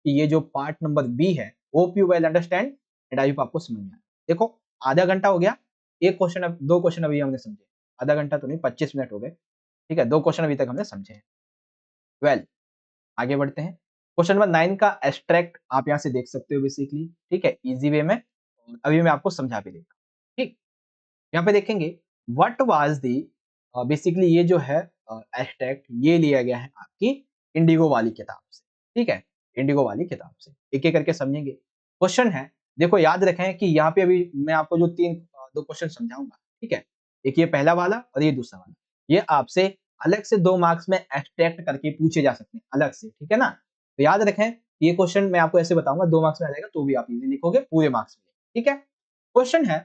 कि ये जो पार्ट नंबर बी है, hope you well understand and I hope आपको समझ में आया। देखो, आधा घंटा हो गया, एक क्वेश्चन, अब 2 क्वेश्चन अभी हमने समझे, आधा घंटा तो नहीं, 25 मिनट हो गए, ठीक है? 2 क्वेश्चन अभी तक हमने समझे हैं। वेल, आगे बढ़ते हैं। क्वेश्चन नंबर 9 का एब्स्ट्रैक्ट आप यहाँ से देख सकते हो बेसिकली, ठीक है? इजी वे में, अभी मैं आपको समझा भी देता हूँ, ठीक? यहाँ पे देखेंगे, व्हाट वाज दी, बेसिकली ये जो है एब्स्ट्रैक्ट, ये लिया गया है आपकी इंडिगो वाली किताब से, ठीक है? इंडिगो वाली किताब से एक एक करके समझेंगे। क्वेश्चन है, देखो याद रखें कि यहाँ पे अभी मैं आपको जो 2 क्वेश्चन समझाऊंगा, ठीक है? एक ये पहला वाला और ये दूसरा वाला, ये आपसे अलग से 2 मार्क्स में एब्स्ट्रैक्ट करके पूछे जा सकते हैं अलग से, ठीक है ना? तो याद रखें, ये क्वेश्चन मैं आपको ऐसे बताऊंगा, 2 मार्क्स में आ जाएगा तो भी आप इजीली लिखोगे, पूरे मार्क्स में, ठीक है? क्वेश्चन है,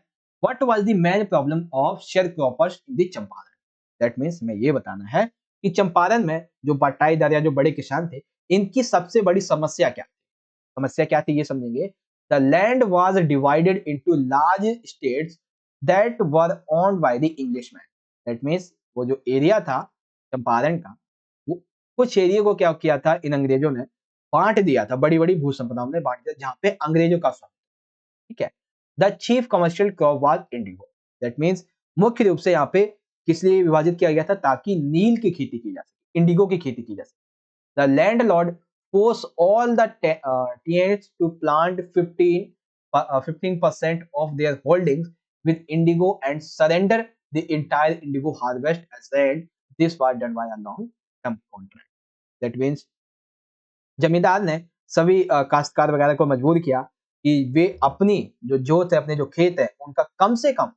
what was the main problem of sharecroppers in the Champaran? That means हमें ये बताना है कि चंपारण में जो बटाईदार या जो बड़े किसान थे, इनकी सबसे बड़ी समस्या क्या थी? समस्या क्या थी ये समझेंगे। The land was divided into large states that were owned by the Englishman. That means वो जो एरिया था चंपारण का, वो कुछ एरिया को क्या किया था इन अंग्रेजों ने, बांट दिया था, बड़ी-बड़ी भूसंपदाओं में बांट दिया जहां पे अंग्रेजों का स्वामित्व, ठीक है। The chief commercial crop was Indigo. That means मुख्य रूप से यहाँ पे किस लिए विभाजित किया गया था, ताकि नील की खेती की जा सके, इंडिगो की खेती की जा सके। The landlord forced all the tenants to plant 15% of their holdings with indigo and surrender the entire indigo harvest as rent. This was done by a long-term contract. That means जमींदार ने सभी काश्तकार वगैरह को मजबूर किया कि वे अपनी जो जोत है, अपने जो खेत है, उनका कम से कम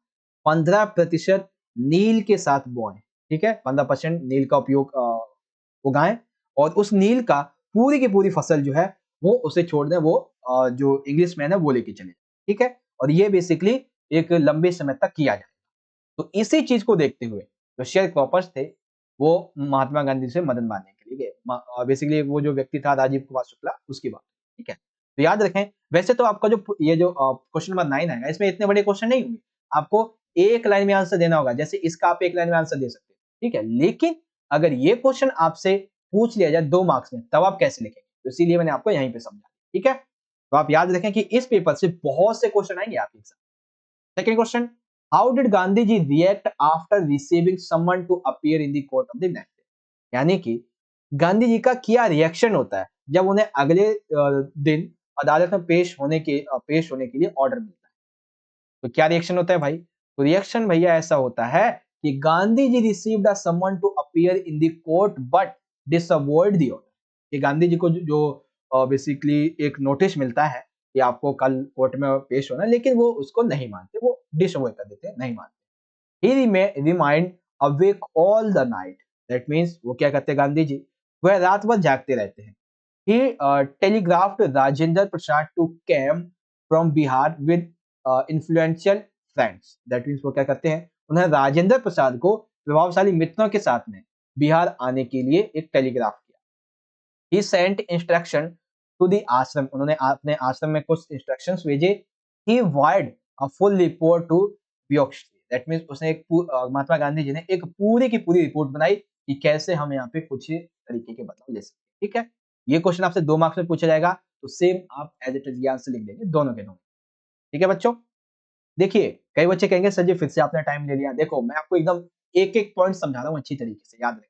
15% नील के साथ बोएं, ठीक है। 15% नील का उपयोग उगाएं और उस नील का पूरी की पूरी फसल जो है वो उसे छोड़ दें, वो जो इंग्लिशमैन है वो लेके चले, ठीक है। और ये बेसिकली एक लंबे समय तक किया जाए। तो इसी चीज को देखते हुए जो शेयर क्रॉपर्स थे वो महात्मा गांधी से मदद मांगने के लिए गए। बेसिकली वो जो व्यक्ति था राजीव कुमार शुक्ला, उसकी बात, ठीक है। तो याद रखें, वैसे तो आपका जो ये जो क्वेश्चन नंबर 9 आएगा, इसमें इतने बड़े क्वेश्चन नहीं होंगे, आपको एक लाइन में आंसर देना होगा, जैसे इसका आप एक लाइन में आंसर दे सकते हैं, ठीक है। लेकिन अगर ये क्वेश्चन आपसे पूछ लिया जाए 2 मार्क्स में, तब आप कैसे लिखेंगे, तो इसीलिए मैंने आपको यहीं पे समझा, ठीक है। तो आप याद रखें कि इस पेपर से बहुत से क्वेश्चन आएंगे आपके साथ। Second question, how did Gandhi ji react after receiving someone to appear in the court of the next day? यानी कि गांधी जी का क्या रिएक्शन होता है जब उन्हें अगले दिन अदालत में पेश होने के लिए ऑर्डर मिलता है। तो क्या रिएक्शन होता है भाई? तो रिएक्शन भैया ऐसा होता है कि Gandhi ji received a summons to appear in the court but disobeyed the order. ये गांधी जी को जो बेसिकली एक नोटिस मिलता है कि आपको कल कोर्ट में पेश होना है, लेकिन वो उसको नहीं मानते, वो डिसअवॉइड कर देते हैं, नहीं मानते। He remained awake all the night. That means वो क्या करते हैं गांधी जी, वह रात भर जागते रहते हैं। He telegraphed Rajendra Prasad to came from Bihar with influential friends. That means वो क्या करते हैं, उन्हें राजेंद्र प्रसाद को प्रभावशाली मित्रों के साथ में बिहार आने के लिए एक टेलीग्राफ किया। He sent instruction to the आश्रम, उन्होंने अपने आश्रम में कुछ इंस्ट्रक्शंस भेजे। He wired a full report to Bioxy. That means उसने महात्मा गांधी जी ने एक पूरी की पूरी रिपोर्ट बनाई कि कैसे हम यहाँ पे कुछ तरीके के बदलाव ले सकते हैं, ठीक है। ये क्वेश्चन आपसे 2 मार्क्स में पूछा जाएगा, तो सेम आप एज इट इज ये आंसर लिख देंगे दोनों के दोनों, ठीक है बच्चों। देखिए, कई बच्चे कहेंगे सर जी फिर से आपने टाइम ले लिया। देखो मैं आपको एकदम एक-एक पॉइंट समझा रहा हूँ अच्छी तरीके से, याद रखें।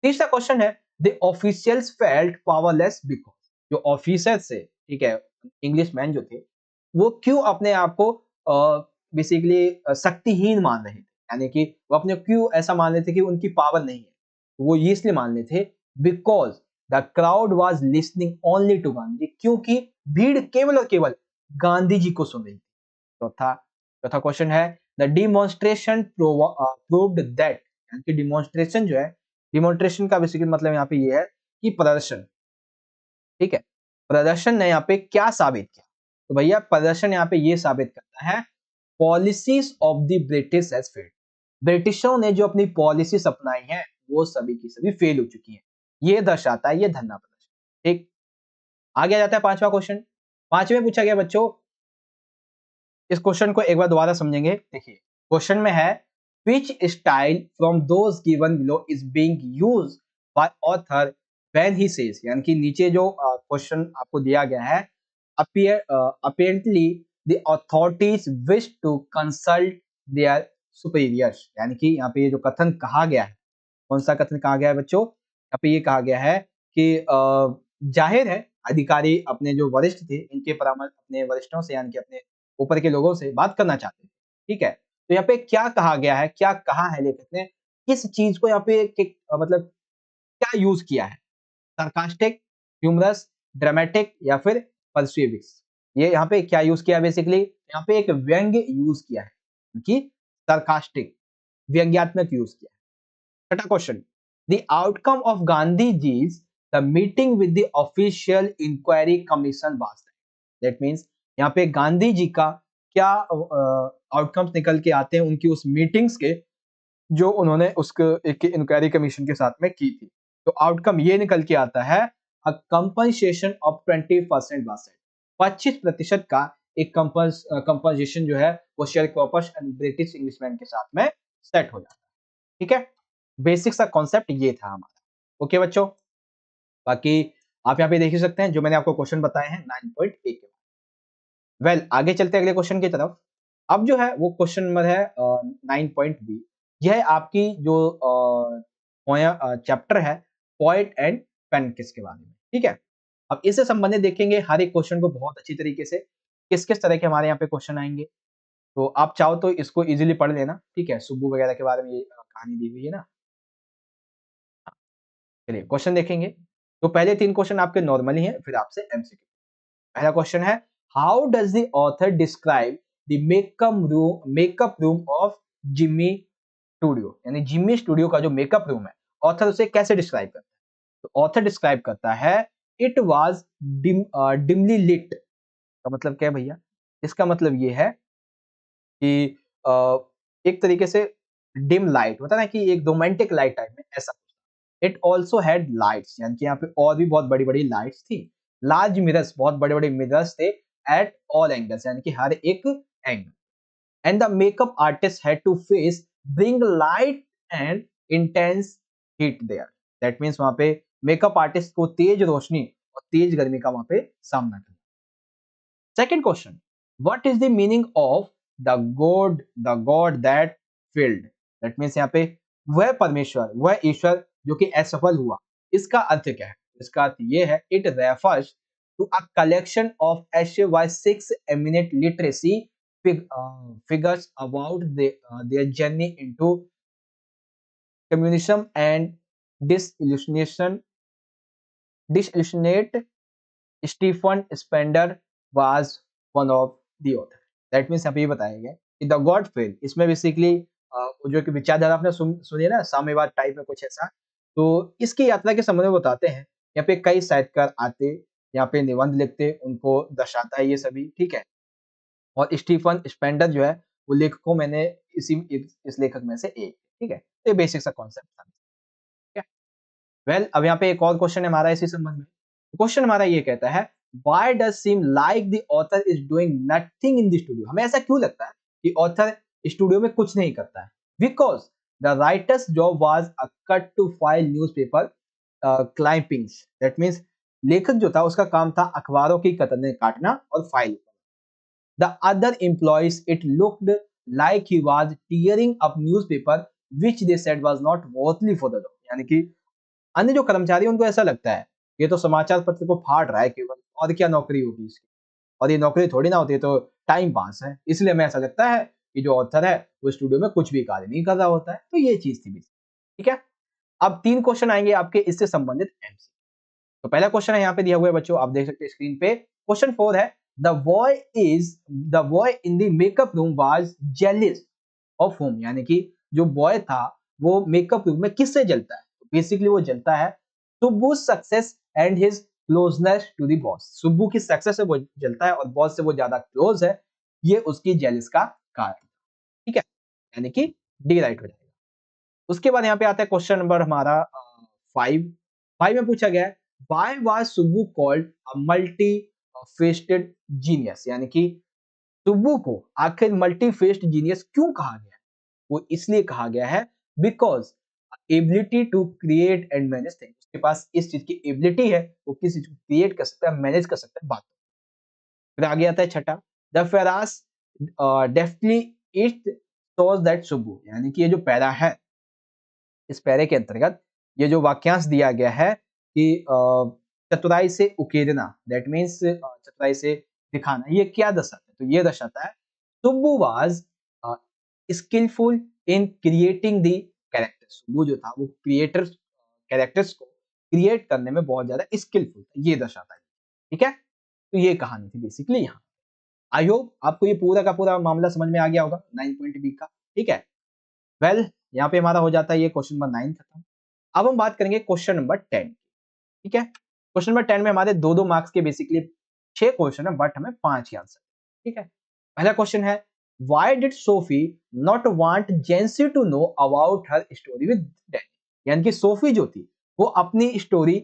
तीसरा क्वेश्चन है, the officials felt powerless because. जो ऑफिसर्स थे, ठीक है, इंग्लिशमैन जो थे, वो क्यों अपने आप को बेसिकली शक्तिहीन मान रहे थे, यानी कि वो अपने क्यों ऐसा मान रहे थे कि उनकी पावर नहीं है। वो ये इसलिए मान रहे थे because the crowd was listening only to Gandhi, क्योंकि भीड़ केवल और केवल गांधी जी को सुन रही थी। चौथा चौथा क्वेश्चन है, द डिमॉन्स्ट्रेशन प्रूव्ड दैट, यानी कि डिमॉन्स्ट्रेशन जो है, डिमॉन्स्ट्रेशन का बेसिकली मतलब यहाँ पे ये है कि प्रदर्शन, ठीक है। प्रदर्शन ने यहाँ पे क्या साबित किया? तो भैया प्रदर्शन यहाँ पे ये साबित करता है, policies of the British has failed. ब्रिटिशों ने जो अपनी पॉलिसीज अपनाई हैं वो सभी की सभी फेल हो चुकी हैं। ये दर्शाता है ये धरना प्रदर्शन, ठीक। आगे आ जाता है पांचवा क्वेश्चन। पांचवें पूछा गया बच्चों, इस क्वेश्चन को एक बार दोबारा समझेंगे। देखिए क्वेश्चन में है, which style from those given below is being used by author when he says, यानी कि नीचे जो क्वेश्चन आपको दिया गया है, apparently the authorities wish to consult their superiors, यानी कि यहाँ पे ये जो कथन कहा गया है, कौन सा कथन कहा गया है बच्चों? यहाँ पे ये कहा गया है कि जाहिर है अधिकारी अपने जो वरिष्ठ थे इनके परामर्श, अपने वरिष्ठों से यानी कि अपने ऊपर के लोगों से बात करना चाहते थे, ठीक है। तो यहाँ पे क्या कहा गया है, क्या कहा है लेखक ने, किस चीज को यहाँ पे मतलब क्या यूज किया है, sarcastic, ह्यूमरस, ड्रामेटिक या फिर परसुएविक्स। ये यहाँ पे क्या यूज किया है, बेसिकली यहाँ पे एक व्यंग्य यूज किया है कि sarcastic, व्यंग्यात्मक यूज किया है। छठा question, the outcome of Gandhi ji's the meeting with the official inquiry commission was that means यहाँ पे गांधी जी का क्या आउटकम्स निकल के आते हैं उनकी उस मीटिंग्स के जो उन्होंने उसके एक इंक्वायरी कमीशन के साथ में की थी। तो आउटकम ये निकल के आता है a compensation of 20% was set. 25% का एक कंपनसेशन जो है वो sharecroppers and British Englishman के साथ में सेट हो जाता है। ठीक है, बेसिक सा कॉन्सेप्ट ये था हमारा। ओके बच्चों, बाकी आप यहाँ पे देख ही सकते हैं जो मैंने आपको क्वेश्चन बताए हैं 9.a के। वेल आगे चलते हैं अगले क्वेश्चन की तरफ। अब जो है वो क्वेश्चन नंबर है 9.b। यह है आपकी जो चैप्टर है पोएट एंड पेनकिस के बारे में। ठीक है, अब इससे संबंधित देखेंगे हर एक क्वेश्चन को बहुत अच्छी तरीके से, किस किस तरह के हमारे यहाँ पे क्वेश्चन आएंगे। तो आप चाहो तो इसको इजीली पढ़ लेना। ठीक है, सुब्बू वगैरह के बारे में ये कहानी दी हुई है ना। चलिए क्वेश्चन देखेंगे। तो पहले 3 क्वेश्चन आपके नॉर्मल ही हैं, फिर आपसे एमसीक्यू। पहला क्वेश्चन है how does the author describe the makeup room of Jimmy studio, यानी जिमी स्टूडियो का जो मेकअप रूम है ऑथर उसे कैसे डिस्क्राइब करता है। तो ऑथर डिस्क्राइब करता है इट वाज डिमली लिट। का मतलब क्या है भैया, इसका मतलब ये है कि एक तरीके से डिम लाइट होता है ना, कि एक रोमांटिक लाइट टाइप में ऐसा। इट ऑल्सो हैड लाइट्स, यानी कि यहाँ पे और भी बहुत बड़ी बड़ी लाइट्स थी। लार्ज मिरर्स, बहुत बड़े बड़े मिरर्स थे एट ऑल एंगल्स, यानी कि हर एक angle. And the makeup artist had to face bring light and intense heat there. That means वहां पे मेकअप आर्टिस्ट को तेज रोशनी और तेज गर्मी का वहां पे सामना करना। Second question, what is the meaning of the God that failed? That means यहाँ पे वह परमेश्वर, वह ईश्वर जो कि असफल हुआ, इसका अर्थ क्या है? इसका अर्थ ये है, it refers to a collection of HY6 eminent literacy figures about their journey into communism and disillusionation. Disillusionate Stephen Spender was one of the author. That means यहाँ पे ये बताया गया कि द गॉड फेल, इसमें बेसिकली जो कि विचारधारा आपने सुनी है ना, साम्यवाद टाइप में कुछ ऐसा। तो इसकी यात्रा के संबंध में बताते हैं। यहाँ पे कई साहित्यकार आते, यहाँ पे निबंध लिखते, उनको दर्शाता है ये सभी। ठीक है, और स्टीफन स्पेंडर जो है वो लेखकों मैंने इस लेखक में से एक। ठीक है, तो ये बेसिक सा कॉन्सेप्ट था। ठीक है, वेल अब यहाँ पे एक और क्वेश्चन है हमारा इसी संबंध में। क्वेश्चन हमारा ये कहता है why does seem like the author is doing nothing in the studio. हमें ऐसा क्यों लगता है कि ऑथर स्टूडियो में कुछ नहीं करता है। Because the writer's job was a cut to file newspaper clippings. That means लेखक जो था उसका काम था अखबारों की कतरने काटना और file. The other employees it looked like he was tearing up newspaper which they said was not worthy for the job। यानी कि अन्य जो कर्मचारी उनको ऐसा लगता है ये तो समाचार पत्र को फाड़ रहा है केवल, और क्या नौकरी होगी इसकी, और ये नौकरी थोड़ी ना होती है, तो टाइम पास है। इसलिए हमें ऐसा लगता है कि जो ऑथर है वो स्टूडियो में कुछ भी कार्य नहीं कर रहा होता है। तो ये चीज थी। ठीक है, अब 3 क्वेश्चन आएंगे आपके इससे संबंधित एमसी। तो पहला क्वेश्चन है यहाँ पे दिया हुआ है बच्चों, आप देख सकते हैं स्क्रीन पे। क्वेश्चन 4 है the boy in the makeup room was जेलिस of home, यानी कि जो बॉय था वो मेकअप रूम में किससे जलता है। बेसिकली वो जलता है Subbu success and his closeness to the boss. Subbu की सक्सेस से वो जलता है और बॉस से वो ज्यादा क्लोज है, ये उसकी जेलिस का कारण। ठीक है, यानी कि डी राइट हो जाएगा। उसके बाद यहाँ पे आता है क्वेश्चन नंबर हमारा 5। 5 में पूछा गया है why was Subbu called a multi faceted genius, यानी कि सुब्बू को आखिर मल्टी फेस्ड जीनियस क्यों कहा गया है। वो इसलिए कहा गया है because ability to create and manage things, उसके पास इस चीज की एबिलिटी है, वो किसी चीज को क्रिएट कर सकता है, मैनेज कर सकता है बात। फिर आगे आता है छठा, the ferrous deftly it shows that Subbu, यानी कि ये जो पैरा है, इस पैरे के अंतर्गत ये जो वाक्यांश दिया गया है कि चतुराई से उकेरना, दैट मीन्स चतुराई से दिखाना, ये क्या दर्शाता है। तो ये दर्शाता है Subbu was skilful in creating the characters. Subbu जो था वो क्रिएटर कैरेक्टर्स को क्रिएट करने में बहुत ज्यादा स्किलफुल था, ये दर्शाता है। ठीक है, तो ये कहानी थी बेसिकली यहाँ। आई होप आपको ये पूरा का पूरा मामला समझ में आ गया होगा 9.b का। ठीक है, वेल यहाँ पे हमारा हो जाता है ये क्वेश्चन नंबर 9 खत्म। अब हम बात करेंगे क्वेश्चन नंबर 10। ठीक है, क्वेश्चन नंबर 10 में हमारे 2-2 मार्क्स के बेसिकली 6 क्वेश्चन है, बट हमें 5 ही आंसर। ठीक है, पहला क्वेश्चन है why did Sophie not want Jansie to know about her story with Danny, यानी कि सोफी जो थी वो अपनी स्टोरी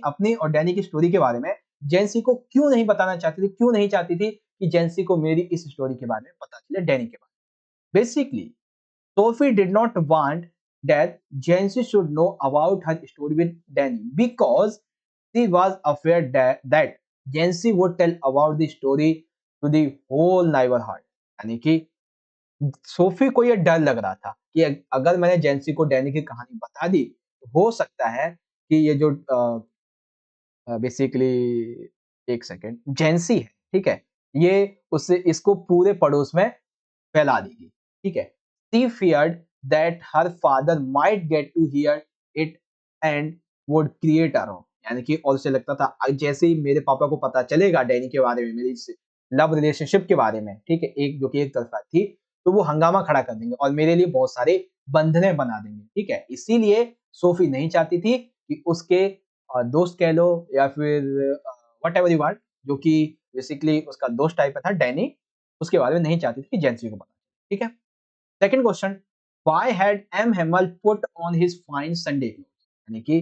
अपनी और डैनी की स्टोरी के बारे में जेंसी को क्यों नहीं बताना चाहती थी, क्यों नहीं चाहती थी कि जेंसी को मेरी इस स्टोरी के बारे में पता चले, डैनी के बारे में। Basically Sophie did not want that Jancy should know about her story with Danny because she was afraid that Jancy would tell about the story to the whole neighborhood। यानी कि सोफी को ये डर लग रहा था कि अगर मैंने जेंसी को डैनी की कहानी बता दी तो हो सकता है कि ये जो बेसिकली एक सेकेंड जेंसी है, ठीक है, ये उससे इसको पूरे पड़ोस में फैला देगी, ठीक है। She feared that her father might get to hear it and would create a row। यानी कि और उसे लगता था जैसे ही मेरे पापा को पता चलेगा डैनी के बारे में, मेरी लव रिलेशनशिप के बारे में, ठीक है, एक जो कि एक तरफा थी, तो वो हंगामा खड़ा कर देंगे और मेरे लिए बहुत सारे बंधने बना देंगे, ठीक है। इसीलिए सोफी नहीं चाहती थी कि उसके दोस्त कह लो या फिर व्हाटएवर यू वांट, जो कि बेसिकली उसका दोस्त टाइप का था डैनी, उसके बारे में नहीं चाहती थी कि जेंसी को पता, ठीक है। Second question, why had M Hamel put on his fine Sunday clothes, यानी कि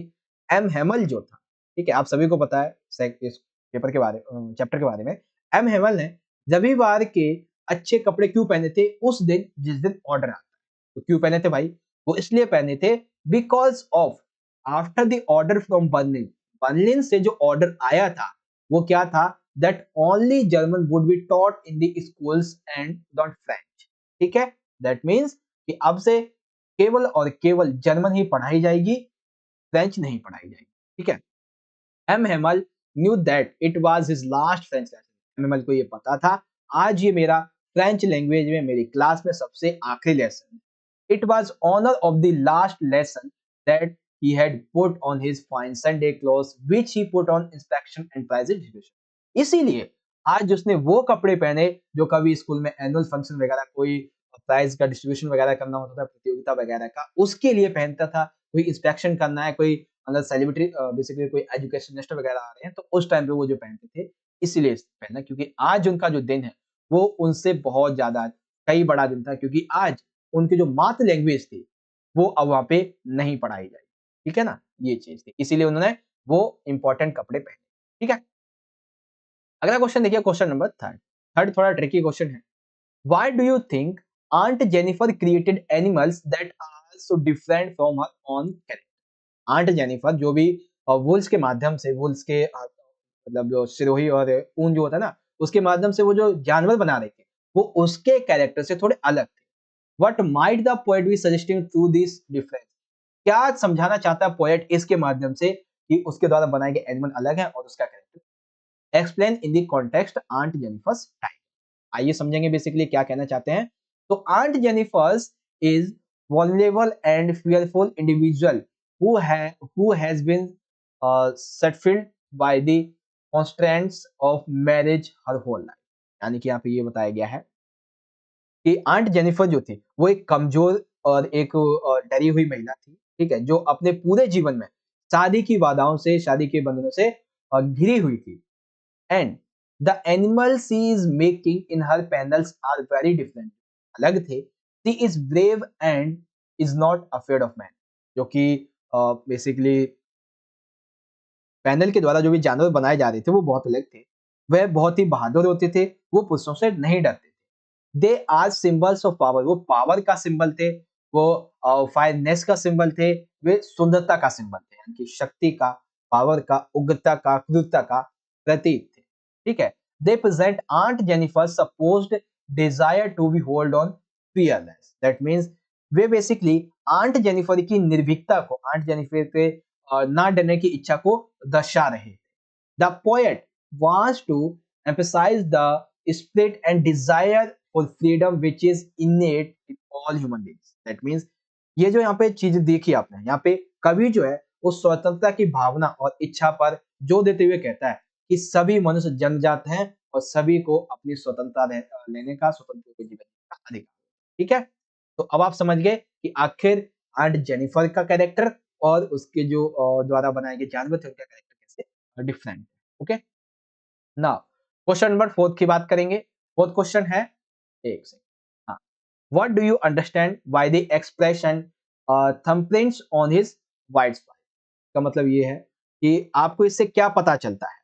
एम हेमल जो था, ठीक है, आप सभी को पता है इस पेपर के बारे चैप्टर के बारे में, एम हेमल ने रविवार के अच्छे कपड़े क्यों पहने थे उस दिन जिस दिन ऑर्डर आता है। तो क्यों पहने थे भाई, वो इसलिए पहने थे because of after the order from Berlin, Berlin से जो ऑर्डर आया था वो क्या था, that only German would be taught in the schools and not French, ठीक है। दैट मीन्स कि अब से केवल और केवल जर्मन ही पढ़ाई जाएगी, फ्रेंच नहीं पढ़ाई जाएगी, ठीक है। M Hamel knew that it was his last French lesson, M Hamel को ये पता था आज ये मेरा फ्रेंच लैंग्वेज में मेरी क्लास में सबसे आखिरी लेसन है। It was honor of the last lesson that he had put on his fine Sunday clothes, which he put on inspection and prize distribution। इसीलिए आज उसने वो कपड़े पहने जो कभी स्कूल में एनुअल फंक्शन वगैरह, कोई प्राइज का डिस्ट्रीब्यूशन वगैरह करना होता था, प्रतियोगिता वगैरह का, उसके लिए पहनता था। कोई इंस्पेक्शन करना है, कोई अगर सेलिब्रिटी बेसिकली कोई एजुकेशनिस्ट वगैरह आ रहे हैं तो उस टाइम पे वो जो पहनते थे, इसीलिए पहना, क्योंकि आज उनका जो दिन है वो उनसे बहुत ज्यादा कई बड़ा दिन था, क्योंकि आज उनकी जो मातृ लैंग्वेज थी वो अब वहां पे नहीं पढ़ाई जाएगी, ठीक है ना, ये चीज थी, इसीलिए उन्होंने वो इंपॉर्टेंट कपड़े पहने, ठीक है। अगला क्वेश्चन देखिए, क्वेश्चन नंबर थर्ड। थर्ड थोड़ा ट्रिकी क्वेश्चन है। Why do you think Aunt Jennifer created animals that are so different from her own character. Aunt Jennifer जो भी वुल्स के माध्यम से, वुल्स के मतलब जो सिरोही और ऊन जो होता है ना, उसके माध्यम से वो जो जानवर बना रहे थे वो उसके कैरेक्टर से थोड़े अलग थे। What might the poet be suggesting through this difference? क्या समझाना चाहता है पोएट इसके माध्यम से कि उसके द्वारा बनाए गए एनिमल अलग है और उसका character. Explain in the context Aunt Jennifer's time. आइए समझेंगे बेसिकली क्या कहना चाहते हैं। तो Aunt Jennifer's is vulnerable and fearful individual who has been settled by the constraints of marriage her whole life। यानी कि यहाँ पे ये बताया गया है कि आंट जेनिफर जो थी वो एक कमजोर और एक डरी हुई महिला थी, ठीक है, जो अपने पूरे जीवन में शादी की बाधाओं से, शादी के बंधनों से घिरी हुई थी। And the animal she is making in her panels are very different, अलग थे। She is brave and is not afraid of man, जो कि बेसिकली पैनल के द्वारा जो भी जानवर बनाए जा रहे थे वो बहुत अलग थे। वह बहुत ही बहादुर होते थे, वो पुरुषों से नहीं डरते थे। They are symbols of power, वो पावर का सिंबल थे, वो फायरनेस का सिंबल थे, वे सुंदरता का सिंबल थे, यानी कि शक्ति का, पावर का, उग्रता का, क्रूरता का प्रतीक थे, ठीक है। They present Aunt Jennifer supposed desire to be hold on fearless, that means वे बेसिकली आंट जेनिफर की निर्भीकता को, आंट जेनिफर के ना डरने की इच्छा को दर्शा रहे। The poet wants to emphasize the spirit and desire for freedom which is innate in all human beings। That means ये जो यहाँ पे चीज देखी आपने, यहाँ पे कवि जो है वो स्वतंत्रता की भावना और इच्छा पर जोर देते हुए कहता है कि सभी मनुष्य जन्मजात हैं और सभी को अपनी स्वतंत्रता लेने का, स्वतंत्र जीवन का अधिकार, ठीक है। तो अब आप समझ गए कि आखिर आंट जेनिफर का कैरेक्टर और उसके जो द्वारा बनाए गए जानवर थे उनका कैरेक्टर कैसे different, okay. Now question number fourth की बात करेंगे। फोर्थ क्वेश्चन है, एक second, What do you understand by the expression thumbprints on his white spine? का मतलब ये है कि आपको इससे क्या पता चलता है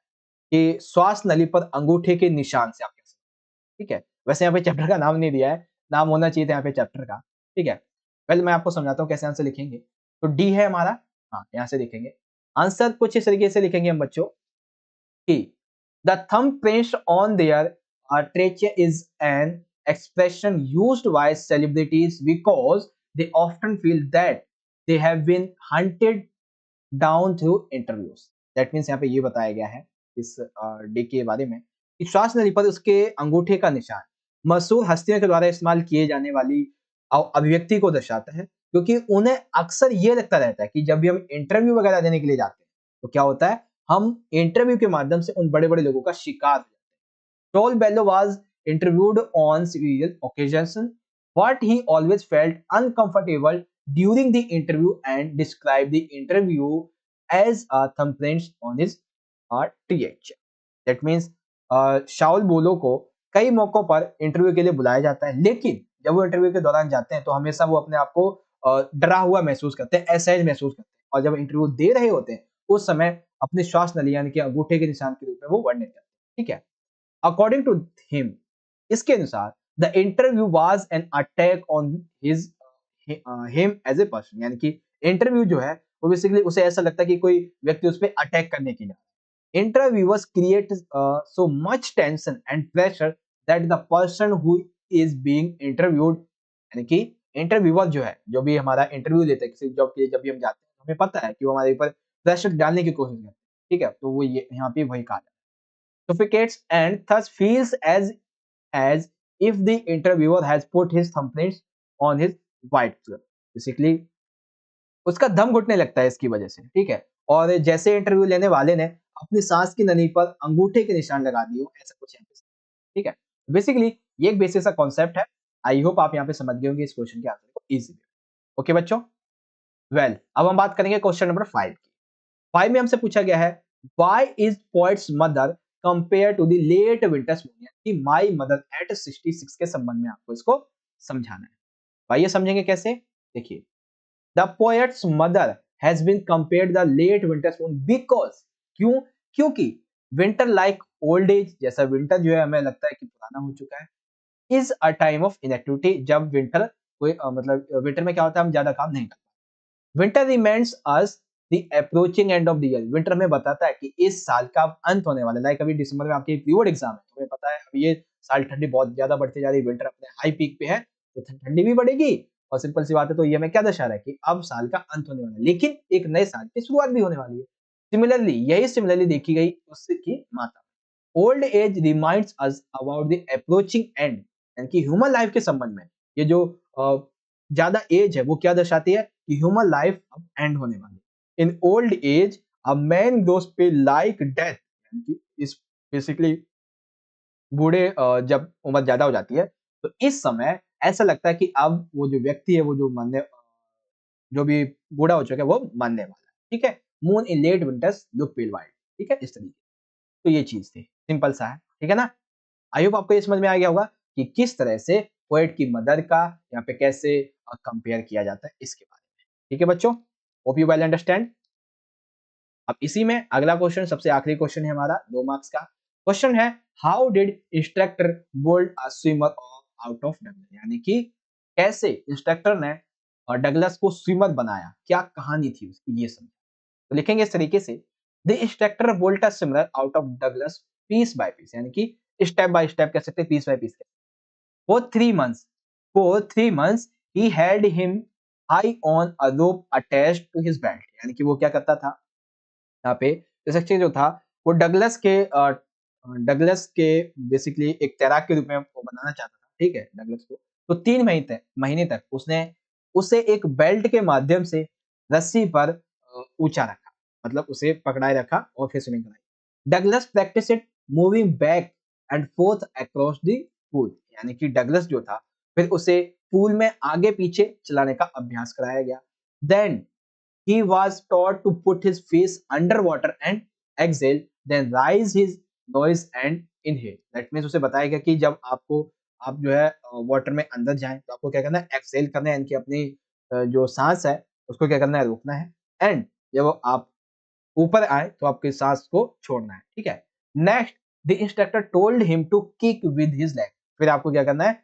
कि श्वास नली पर अंगूठे के निशान से आप कह सकते हैं, ठीक है? वैसे यहाँ पे चैप्टर का नाम नहीं दिया है, नाम होना चाहिए था यहाँ पे चैप्टर का, ठीक है? पहले मैं आपको समझाता हूँ कैसे आंसर लिखेंगे। तो डी है हमारा, हाँ, यहाँ से लिखेंगे। आंसर कुछ इस तरीके से लिखेंगे हम बच्चों कि the thumbprint on their trachea is an expression used by celebrities because they often feel that they have been hunted down through interviews. That means यहाँ पे ये बताया गया है इस डे के बारे में कि श्वास नली पर उसके अंगूठे का निशान मशहूर हस्तियों के द्वारा इस्तेमाल किए जाने वाली अभिव्यक्ति को दर्शाता है क्योंकि उन्हें अक्सर ये लगता रहता है कि जब भी हम इंटरव्यू वगैरह देने के लिए जाते हैं तो क्या होता है हम इंटरव्यू के माध्यम से उन बड़े बड़े लोगों का शिकार हो जाते हैं। Saul Bellow was interviewed on serial occasions what he always felt uncomfortable during the interview and described the interview as a thumbprints on his TH. That means Saul बोलो को कई मौकों पर इंटरव्यू के लिए बुलाया जाता है लेकिन जब वो इंटरव्यू के दौरान जाते हैं तो हमेशा वो अपने आप को डरा हुआ महसूस करते हैं, असहज महसूस करते हैं और जब इंटरव्यू दे रहे होते हैं उस समय अपने श्वास नली यानी कि अंगूठे के निशान के रूप में वो वर्णित करते हैं, ठीक है? अकॉर्डिंग टू हिम, इसके अनुसार the interview was an attack on his him as a person, यानी कि इंटरव्यू जो है वो बेसिकली उसे ऐसा लगता है कि कोई व्यक्ति उस पर अटैक करने के लिए interviewers create so much tension and pressure that the person who is being interviewed, यानी कि इंटरव्यूअर जो है जो भी हमारा इंटरव्यू लेते हैं किसी जॉब के लिए जब भी हम जाते हैं हमें पता है कि वो हमारे ऊपर प्रेशर डालने की कोशिश करते हैं, ठीक है? तो वो ये यहाँ पे वही कहा जाता है suffocates and thus feels as if the interviewer has put his thumbprints on his white cloth. Basically उसका दम घुटने लगता है इसकी वजह से, ठीक है? और जैसे इंटरव्यू लेने वाले ने अपनी सांस की नली पर अंगूठे के निशान लगा दिए हो, ऐसा कुछ है, ठीक है? बेसिकली ये एक बेसिक सा कॉन्सेप्ट है। आई होप आप यहाँ पे समझ गए होंगे इस क्वेश्चन के आंसर को इजीली। ओके बच्चों? वेल, अब हम बात करेंगे क्वेश्चन नंबर 5 की। 5 में हमसे पूछा गया है why is poet's mother compare to the late winter's moon, यानी कि माय मदर एट 66 के संबंध में आपको इसको समझाना है। आइए समझेंगे कैसे? देखिए, The poet's mother has been compared the late winter moon because क्यों? क्योंकि winter like old age, जैसा winter जो है हमें लगता है कि पुराना हो चुका है, is a time of inactivity, जब winter कोई मतलब winter में क्या होता है हम ज्यादा काम नहीं करते। Winter reminds us the approaching end of the year. Winter हमें बताता है कि इस साल का अब अंत होने वाला है। लाइक अभी दिसंबर में आपकी प्रीबोर्ड एग्जाम है, तुम्हें पता है अब ये साल ठंडी बहुत ज्यादा बढ़ती जा रही है, विंटर अपने हाई पीक पे है तो ठंडी भी बढ़ेगी और सिंपल सी बात है, तो ये हमें क्या दर्शा रहा है कि अब साल का अंत होने वाला है लेकिन एक नए साल की शुरुआत भी होने वाली है। सिमिलरली देखी गई उसकी माता। Old age reminds us about the approaching and, यानी कि ह्यूमन लाइफ के संबंध में ये जो ज्यादा एज है वो क्या दर्शाती है कि ह्यूमन लाइफ अब एंड होने वाली है। In old age a man goes pay like death, यानी कि इस बेसिकली बूढ़े जब उम्र ज्यादा हो जाती है तो इस समय ऐसा लगता है कि अब वो जो व्यक्ति है वो जो भी बूढ़ा हो चुका है वो मरने वाला है, ठीक है? Moon in late winter's look pale white, ठीक है? इस तरीके, तो ये चीज थी, सिंपल सा है, ठीक है ना? आई होप आपको ये समझ में आ गया होगा कि किस तरह से पोएट की मदर का यहाँ पे कैसे कंपेयर किया जाता है इसके बारे में, ठीक है बच्चों? Hope you well understand. अब इसी में अगला क्वेश्चन सबसे आखिरी क्वेश्चन है हमारा 2 मार्क्स का। क्वेश्चन है how did instructor build a swimmer out of Douglas, यानी कि कैसे इंस्ट्रक्टर ने डगलस को स्विमर बनाया, क्या कहानी थी उसकी ये समझो। तो लिखेंगे इस तरीके से the instructor build a swimmer out of Douglas piece by piece, यानी कि स्टेप बाय स्टेप कह सकते हैं, piece by piece. For 3 months, he held him high on a rope attached to his belt, यानी कि वो क्या करता था यहाँ पे इंस्ट्रक्टर जो था वो डगलस के बेसिकली एक तैराक के रूप में वो बनाना चाहता था, ठीक है? डगलस को तो 3 महीने तक उसने उसे एक बेल्ट के माध्यम से रस्सी पर ऊंचा रखा, मतलब उसे पकड़ाए रखा और फिर स्विमिंग कराई। Douglas practice it moving back and fourth across the pool, यानी कि डगलस जो था फिर उसे पूल में आगे पीछे चलाने का अभ्यास कराया गया। Then he was taught to put his face under water and exhale, then raise his nose and inhale. That means उसे बताया गया कि जब आपको आप जो है वाटर में अंदर जाएं तो आपको क्या करना है, एक्सहेल करना है, यानी कि अपनी जो सांस है उसको क्या करना है, रोकना है। एंड जब आप ऊपर आए तो आपकी सांस को छोड़ना है, ठीक है। Next, the instructor told him to kick with his leg. फिर आपको क्या करना है,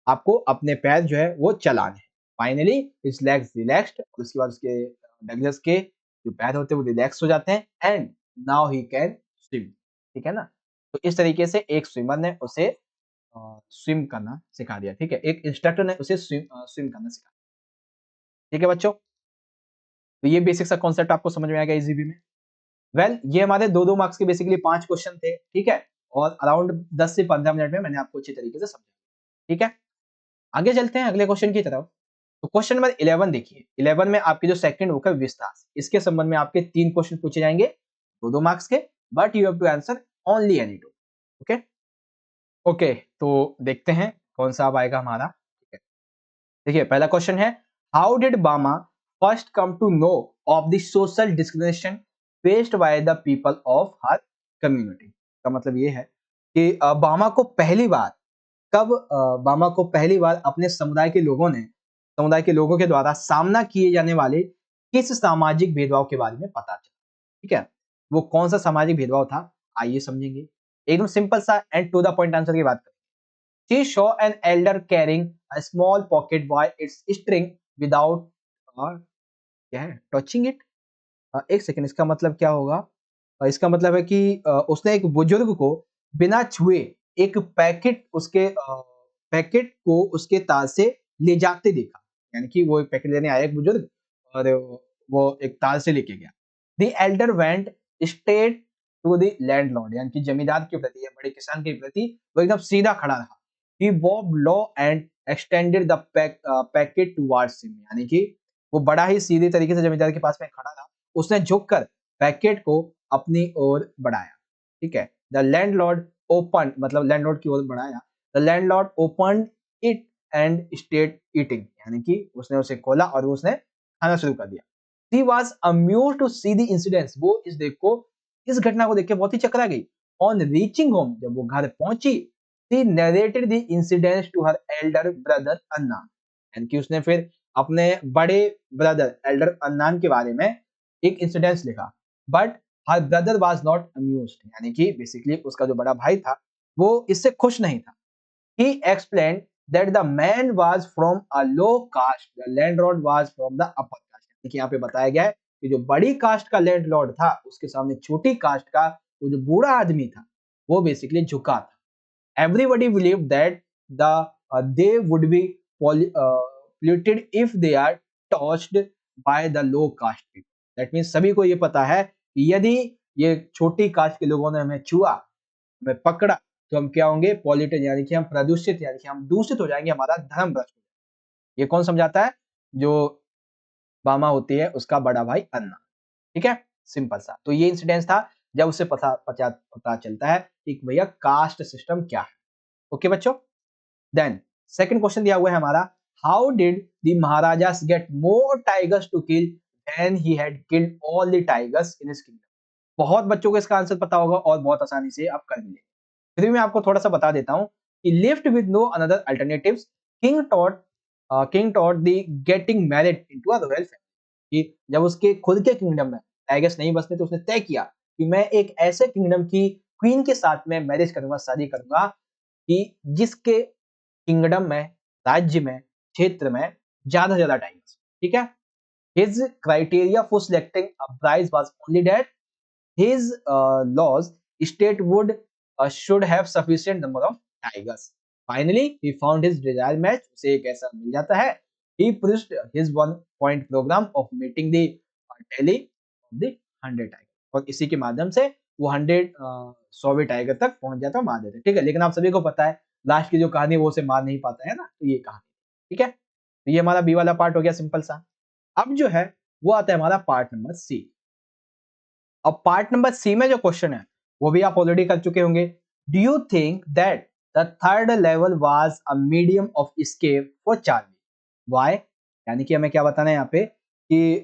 आपको अपने पैर जो है वो चलाने हैं। फाइनली हिज लेग्स रिलैक्स्ड, और उसके बाद उसके डगलस के जो पैर होते हैं वो रिलैक्स हो जाते हैं। And now he can swim, ठीक है ना। तो इस तरीके से एक स्विमर ने उसे स्विम करना सिखा दिया, ठीक है। एक इंस्ट्रक्टर ने उसे स्विम करना सिखा दिया, ठीक है बच्चों। तो ये बेसिक सा कॉन्सेप्ट आपको समझ में आ गया इजी में। वेल, ये हमारे 2-2 मार्क्स के बेसिकली 5 क्वेश्चन थे, ठीक है। और अराउंड 10 से 15 मिनट में मैंने आपको अच्छी तरीके से समझाया, ठीक है। आगे चलते हैं अगले क्वेश्चन की तरफ। तो क्वेश्चन नंबर 11 देखिए। 11 में आपकी जो सेकंड बुक है विस्तार, इसके संबंध में आपके 3 क्वेश्चन पूछे जाएंगे 2-2 मार्क्स के, but you have to answer only any 2। Okay okay, तो देखते हैं कौन सा अब आएगा हमारा, ठीक है। देखिए पहला क्वेश्चन है, how did Bama first come to know of the social discrimination faced by the people of her community. का मतलब ये है कि बामा को पहली बार कब बामा को पहली बार अपने समुदाय के लोगों के द्वारा सामना किए जाने वाले किस सामाजिक भेदभाव के बारे में पता चला, ठीक है। वो कौन सा सामाजिक भेदभाव था, आइए समझेंगे। एकदम सिंपल सा and to the point answer की बात करें। She saw an elder carrying a small pocket by its string without क्या है, touching it। एक सेकंड, इसका मतलब क्या होगा? इसका मतलब है कि उसने एक बुजुर्ग को बिना छुए एक पैकेट को उसके तार से ले जाते देखा। यानी कि वो एक पैकेट लेने आया एक बुजुर्ग, और वो एक तार से लेके गया। The elder went straight to the landlord, यानी कि जमींदार के प्रति या बड़े किसान के प्रति वो एकदम सीधा खड़ा रहा। He walked low and extended the packet towards him, यानी कि वो बड़ा ही सीधे तरीके से जमींदार के पास में खड़ा रहा। उसने झुककर पैकेट को अपनी ओर बढ़ाया, ठीक है। द लैंडलॉर्ड ओपन, मतलब लैंडलॉर्ड की ओर बढ़ाया। The landlord open it and state eating, यानी कि उसने उसे खोला और उसने खाना शुरू कर दिया। She was amused to see the incidents, वो इस घटना को देख के बहुत ही चकरा गई। On reaching home, जब वो घर पहुंची, she narrated the incidents to her elder brother Anna, यानी कि उसने फिर अपने बड़े ब्रदर एल्डर अन्नान के बारे में एक इंसिडेंस लिखा। But her brother was not amused, यानी कि बेसिकली उसका जो बड़ा भाई था वो इससे खुश नहीं था। He explained that the man was from a low caste, the landlord was from the upper caste। देखिए यहाँ पे बताया गया है कि जो बड़ी कास्ट का लैंडलॉर्ड था उसके सामने छोटी कास्ट का वो जो बूढ़ा आदमी था वो बेसिकली झुका था। Everybody believed that they would be polluted if they are touched by the low caste people। That means सभी को ये पता है कि यदि ये छोटी कास्ट के लोगों ने हमें छुआ, हमें पकड़ा, तो हम क्या होंगे, पॉल्यूटेड, यानी कि हम प्रदूषित, यानी कि हम दूषित हो जाएंगे, हमारा धर्म भ्रष्ट हो जाएगा। ये कौन समझाता है? जो बामा होती है उसका बड़ा भाई अन्ना, ठीक है। सिंपल सा। तो ये इंसिडेंस था जब उसे पता चलता है कि भैया कास्ट सिस्टम क्या है। ओके बच्चों, देन सेकंड क्वेश्चन दिया हुआ है हमारा, how did the Maharajas get more tigers to kill then he had killed all the tigers in his kingdom. बहुत बच्चों को इसका आंसर पता होगा और बहुत आसानी से आप कर भी लेंगे। फिर भी मैं आपको थोड़ा सा बता देता हूं कि lift with no another alternatives, king thought the getting married into a royal family. कि जब उसके खुद के किंगडम में टाइगर्स नहीं बसते तो उसने तय किया कि मैं एक ऐसे किंगडम की क्वीन के साथ में मैरिज करूंगा, शादी करूंगा कि जिसके किंगडम में, राज्य में, क्षेत्र में ज्यादा से ज्यादा टाइगर्स, ठीक है। His criteria for selecting a prize was only that his laws state should have sufficient number of tigers. Finally, he found his desired match. उसे एक ऐसा मिल जाता है। He pushed his 1 point program of meeting the tally of the 100 tiger, और इसी के माध्यम से वो 100वीं टाइगर तक पहुंच जाता, मार देते, ठीक है। लेकिन आप सभी को पता है लास्ट की जो कहानी वो उसे मार नहीं पाता है ना, तो ये कहानी, ठीक है। तो ये हमारा बी वाला पार्ट हो गया सिंपल सा। अब जो है वो आता है हमारा पार्ट नंबर सी। अब पार्ट नंबर सी में जो क्वेश्चन है वो भी आप ऑलरेडी कर चुके होंगे। Do you think that the third level was a medium of escape for Charlie? Why? यानी कि हमें क्या बताना है यहाँ पे कि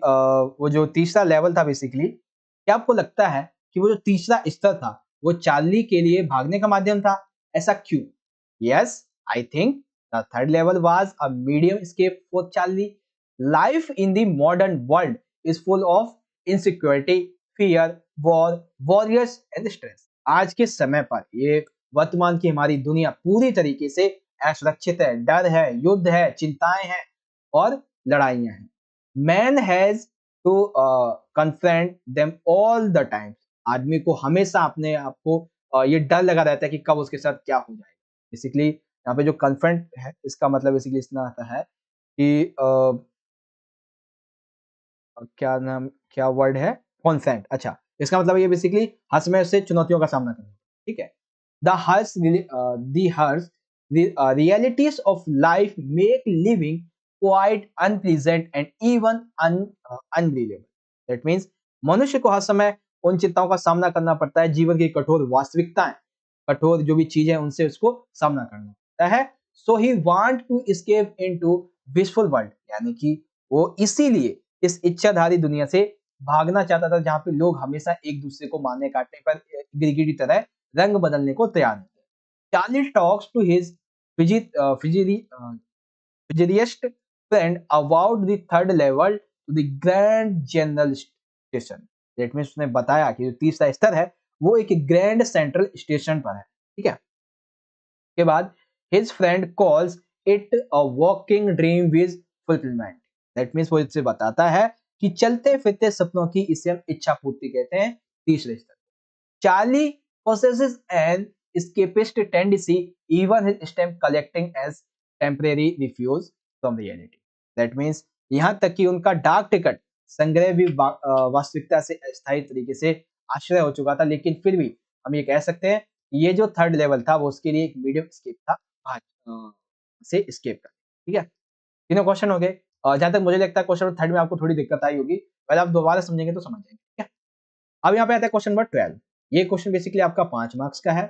वो जो तीसरा लेवल था बेसिकली, क्या आपको लगता है कि वो जो तीसरा स्तर था वो चार्ली के लिए भागने का माध्यम था? ऐसा क्यों? Yes, I think the third level was a medium escape for Charlie. Life in the modern world is full of insecurity, fear, war, warriors and stress. आज के समय पर ये वर्तमान की हमारी दुनिया पूरी तरीके से असुरक्षित है, डर है, युद्ध है, चिंताएं हैं और लड़ाइयां हैं. Man has to confront them all the time. आदमी को हमेशा अपने आप को ये डर लगा रहता है कि कब उसके साथ क्या हो जाएगा. बेसिकली यहाँ पे जो कन्फ्रंट है इसका मतलब बेसिकली इतना आता है कि क्या वर्ड है, कॉन्सेंट. अच्छा, इसका मतलब ये बेसिकली हर समय से चुनौतियों का सामना करना. ठीक है. The realities of life make living quite unpleasant and even unbelievable. That means मनुष्य को हर समय उन चिंताओं का सामना करना पड़ता है, जीवन की कठोर वास्तविकताएं, कठोर जो भी चीजें उनसे उसको सामना करना पड़ता है. So he want to escape into wishful world, यानी कि वो इसीलिए इस इच्छाधारी दुनिया से भागना चाहता था जहां पे लोग हमेशा एक दूसरे को मारने काटने पर गिरगिट की तरह रंग बदलने को तैयार होते हैं. Charlie talks to his psychiatrist friend about the third level to the grand general station. That means उसने बताया कि जो तीसरा स्तर है वो एक ग्रैंड सेंट्रल स्टेशन पर है. ठीक है. के बाद his friend calls it a walking dream with fulfilment. That means वो इससे बताता है कि चलते फिरते सपनों की इसे हम इच्छा पूर्ति कहते हैं, तीसरे स्तर. Charlie possesses an escapist tendency, even his stamp collecting as temporary refuge from reality. That means यहाँ तक कि उनका डाक टिकट संग्रह भी वास्तविकता से अस्थायी तरीके से आश्रय हो चुका था, लेकिन फिर भी हम ये कह सकते हैं ये जो थर्ड लेवल था वो उसके लिए एक मीडियम स्केप था, से स्केप कर. ठीक है. तीनों क्वेश्चन हो गए. जहां तक मुझे लगता है क्वेश्चन थर्ड में आपको थोड़ी दिक्कत आई होगी, पहले आप दोबारा समझेंगे तो समझ जाएंगे. ठीक है. अब यहाँ पे आता है क्वेश्चन नंबर 12. ये क्वेश्चन बेसिकली आपका 5 मार्क्स का है.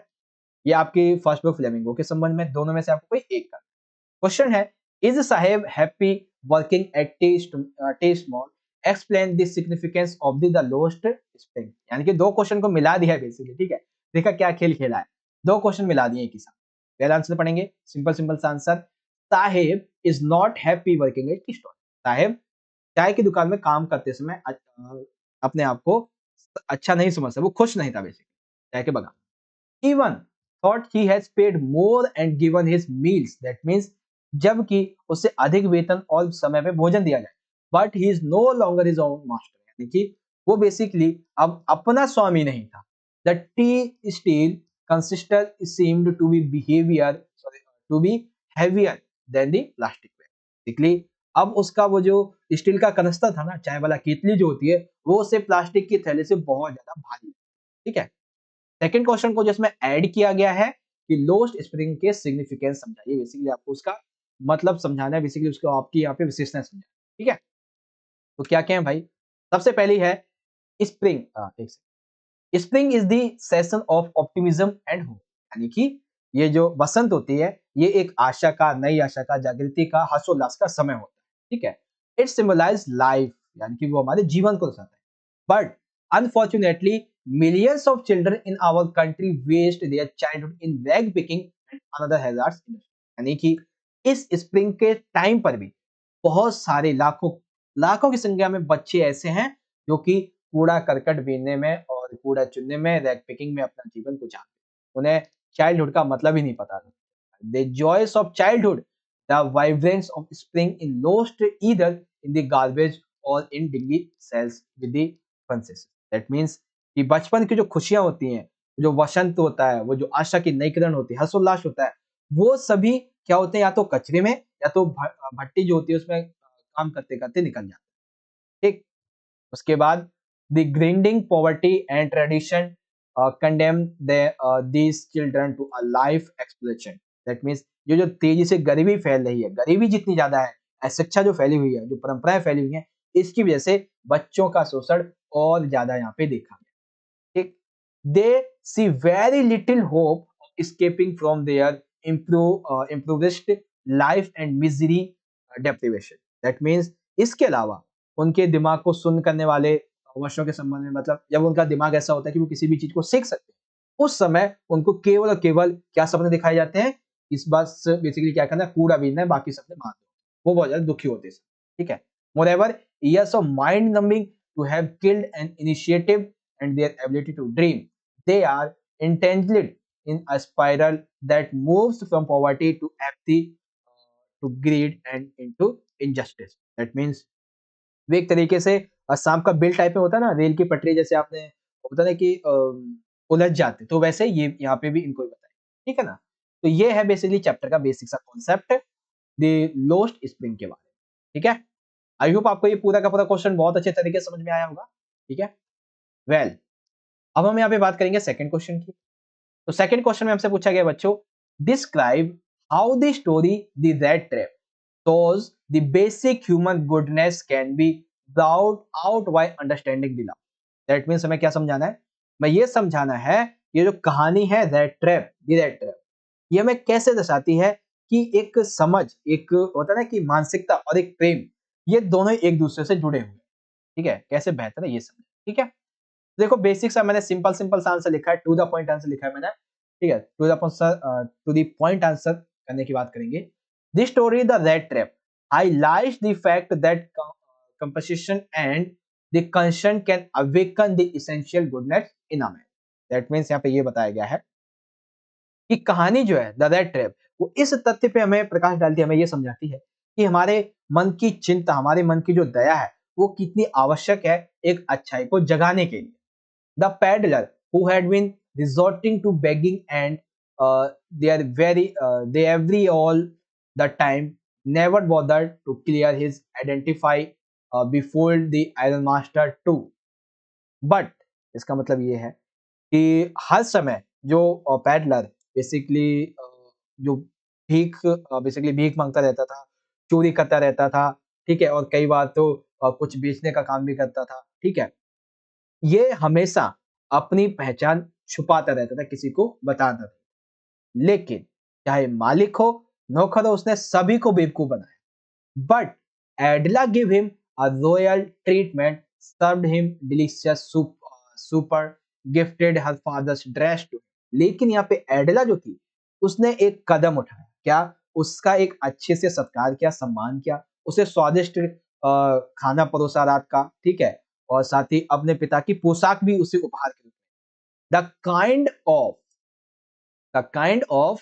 ये आपकी फर्स्ट बुक फ्लेमिंगो के संबंध में, दोनों में से आपको कोई एक का. क्वेश्चन है, is Saheb happy working at test mall, explain the significance of the lost spring. यानी कि दो क्वेश्चन को मिला दिया है बेसिकली. ठीक है. देखा क्या खेल खेला है, दो क्वेश्चन मिला दिए एक ही साथ. पहला आंसर पढ़ेंगे, सिंपल सिंपल सा answer. Saheb is not happy working at tea stall. Saheb चाय की दुकान में काम करते समय अपने आप को अच्छा नहीं समझता, वो खुश नहीं था बेसिकली चाय के बगैर. Even thought he has paid more and given his meals. That means जबकि उससे अधिक वेतन और समय पे भोजन दिया जाए, but he is no longer his own master. यानी कि वो बेसिकली अब अपना स्वामी नहीं था. The tea steel canister seemed to be heavier than the plastic. Basically अब उसका वो जो स्टील का कनस्तर था ना, चाय वाला केतली जो होती है, वो उसे प्लास्टिक की थैले से बहुत ज्यादा भारी. ठीक है. सेकंड क्वेश्चन को जिसमें ऐड किया गया है कि लोस्ट स्प्रिंग के सिग्निफिकेंस समझाइए. बेसिकली आपको उसका मतलब समझाना है, बेसिकली उसको आपकी यहाँ पे विशेषता समझाना. ठीक है. तो क्या क्या है भाई, सबसे पहली है spring. Spring is the session of optimism and hope. यानी कि ये जो बसंत होती है ये एक आशा का, नई आशा का, जागृति का, हर्षोल्लास का समय होता है. ठीक है. इट सिंबलाइज लाइफ, यानी कि वो हमारे जीवन को दर्शाता है. But unfortunately millions of children in our country waste their childhood in rag picking and another hazards. यानी कि इस स्प्रिंग के टाइम पर भी बहुत सारे लाखों की संख्या में बच्चे ऐसे हैं जो कि कूड़ा करकट बीनने में और कूड़ा चुनने में, रैग पिकिंग में अपना जीवन गुजारते हैं. उन्हें चाइल्डहुड का मतलब ही नहीं पता. The joys of childhood, the vibrance of spring in lost either in the garbage or in dingy cells with the fences. That means कि बचपन की जो खुशियां होती हैं, जो वसंत होता है, वो जो आशा की नई किरण होती है, हर्षोल्लास होता है, वो सभी क्या होते हैं, या तो कचरे में या तो भट्टी जो होती है उसमें काम करते करते निकल जाते हैं. ठीक. उसके बाद the grinding poverty and tradition condemn these children to a life exploitation. That means ये जो तेजी से गरीबी फैल रही है, गरीबी जितनी ज्यादा है, अशिक्षा जो फैली हुई है, जो परंपराएं फैली हुई हैं, इसकी वजह से बच्चों का शोषण और ज्यादा यहाँ पे देखा गया. ठीक. They see very little hope of escaping from their impoverished life and misery deprivation. That means इसके अलावा उनके दिमाग को सुन्न करने वाले वर्षों के संबंध में, मतलब जब उनका दिमाग ऐसा होता है कि वो किसी भी चीज को सीख सकते हैं, उस समय उनको केवल और केवल क्या सपने दिखाए जाते हैं इस बस बेसिकली क्या करना है, कूड़ा बीनना है, बाकी सबने मार दो। वो बहुत ज्यादा दुखी होते हैं, ठीक है। Moreover years of mind numbing to have killed an initiative and their ability to dream, they are entangled in a spiral that moves from poverty to apathy, to greed and into injustice. That means वो एक तरीके से सांप का bill type में होता है ना, रेल की पटरी जैसे आपने होता है ना कि उलझ जाते, तो वैसे ये यहाँ पे भी इनको बताया, ठीक है ना। तो ये है बेसिकली चैप्टर का बेसिक सा कॉन्सेप्ट, द लोस्ट स्प्रिंग के बारे में, ठीक है। आई होप आपको ये पूरा का पूरा क्वेश्चन बहुत अच्छे तरीके से समझ में आया होगा, ठीक है। वेल, अब हम यहाँ पे बात करेंगे सेकंड क्वेश्चन की। तो सेकंड क्वेश्चन में हमसे पूछा गया बच्चों, describe how the story the red trap shows the basic human goodness can be brought out by understanding the law. That means हमें क्या समझाना है? मैं ये समझाना है, ये जो कहानी है red trap, the red trap, ये हमें कैसे दर्शाती है कि एक समझ, एक होता है ना कि मानसिकता और एक प्रेम, ये दोनों एक दूसरे से जुड़े हुए हैं, ठीक है। कैसे बेहतर है ये समझ, ठीक है। देखो बेसिक सा मैंने सिंपल सिंपल सा आंसर लिखा है, टू द पॉइंट आंसर लिखा है मैंने, ठीक है। टू द पॉइंट आंसर करने की बात करेंगे। This story the red trap highlights the fact that composition and the conscience can awaken the essential goodness in a man. That means यहाँ पे ये बताया गया है कि कहानी जो है द रेड ट्रैप, वो इस तथ्य पे हमें प्रकाश डालती है, हमें ये समझाती है कि हमारे मन की चिंता, हमारे मन की जो दया है, वो कितनी आवश्यक है एक अच्छाई को जगाने के लिए। The peddler who had been resorting to begging and they every all the time never bothered to clear his identify before the Iron Master too. But इसका मतलब ये है कि हर समय जो पैडलर बेसिकली जो बेसिकली भीख मांगता रहता था, चोरी करता रहता था, ठीक है, और कई बार तो कुछ बेचने का काम भी करता था, ठीक है। ये हमेशा अपनी पहचान छुपाता रहता था, किसी को बताता था। लेकिन चाहे मालिक हो, नौकर हो, उसने सभी को बेवकूफ बनाया। But Adela gave him a royal treatment, served him delicious soup, super, gifted her father's dress to him. लेकिन यहाँ पे एडला जो थी, उसने एक कदम उठाया, क्या? उसका एक अच्छे से सत्कार किया, सम्मान किया, उसे स्वादिष्ट खाना परोसा रात का, ठीक है, और साथ ही अपने पिता की पोशाक भी उसे उपहार के रूप में। The kind of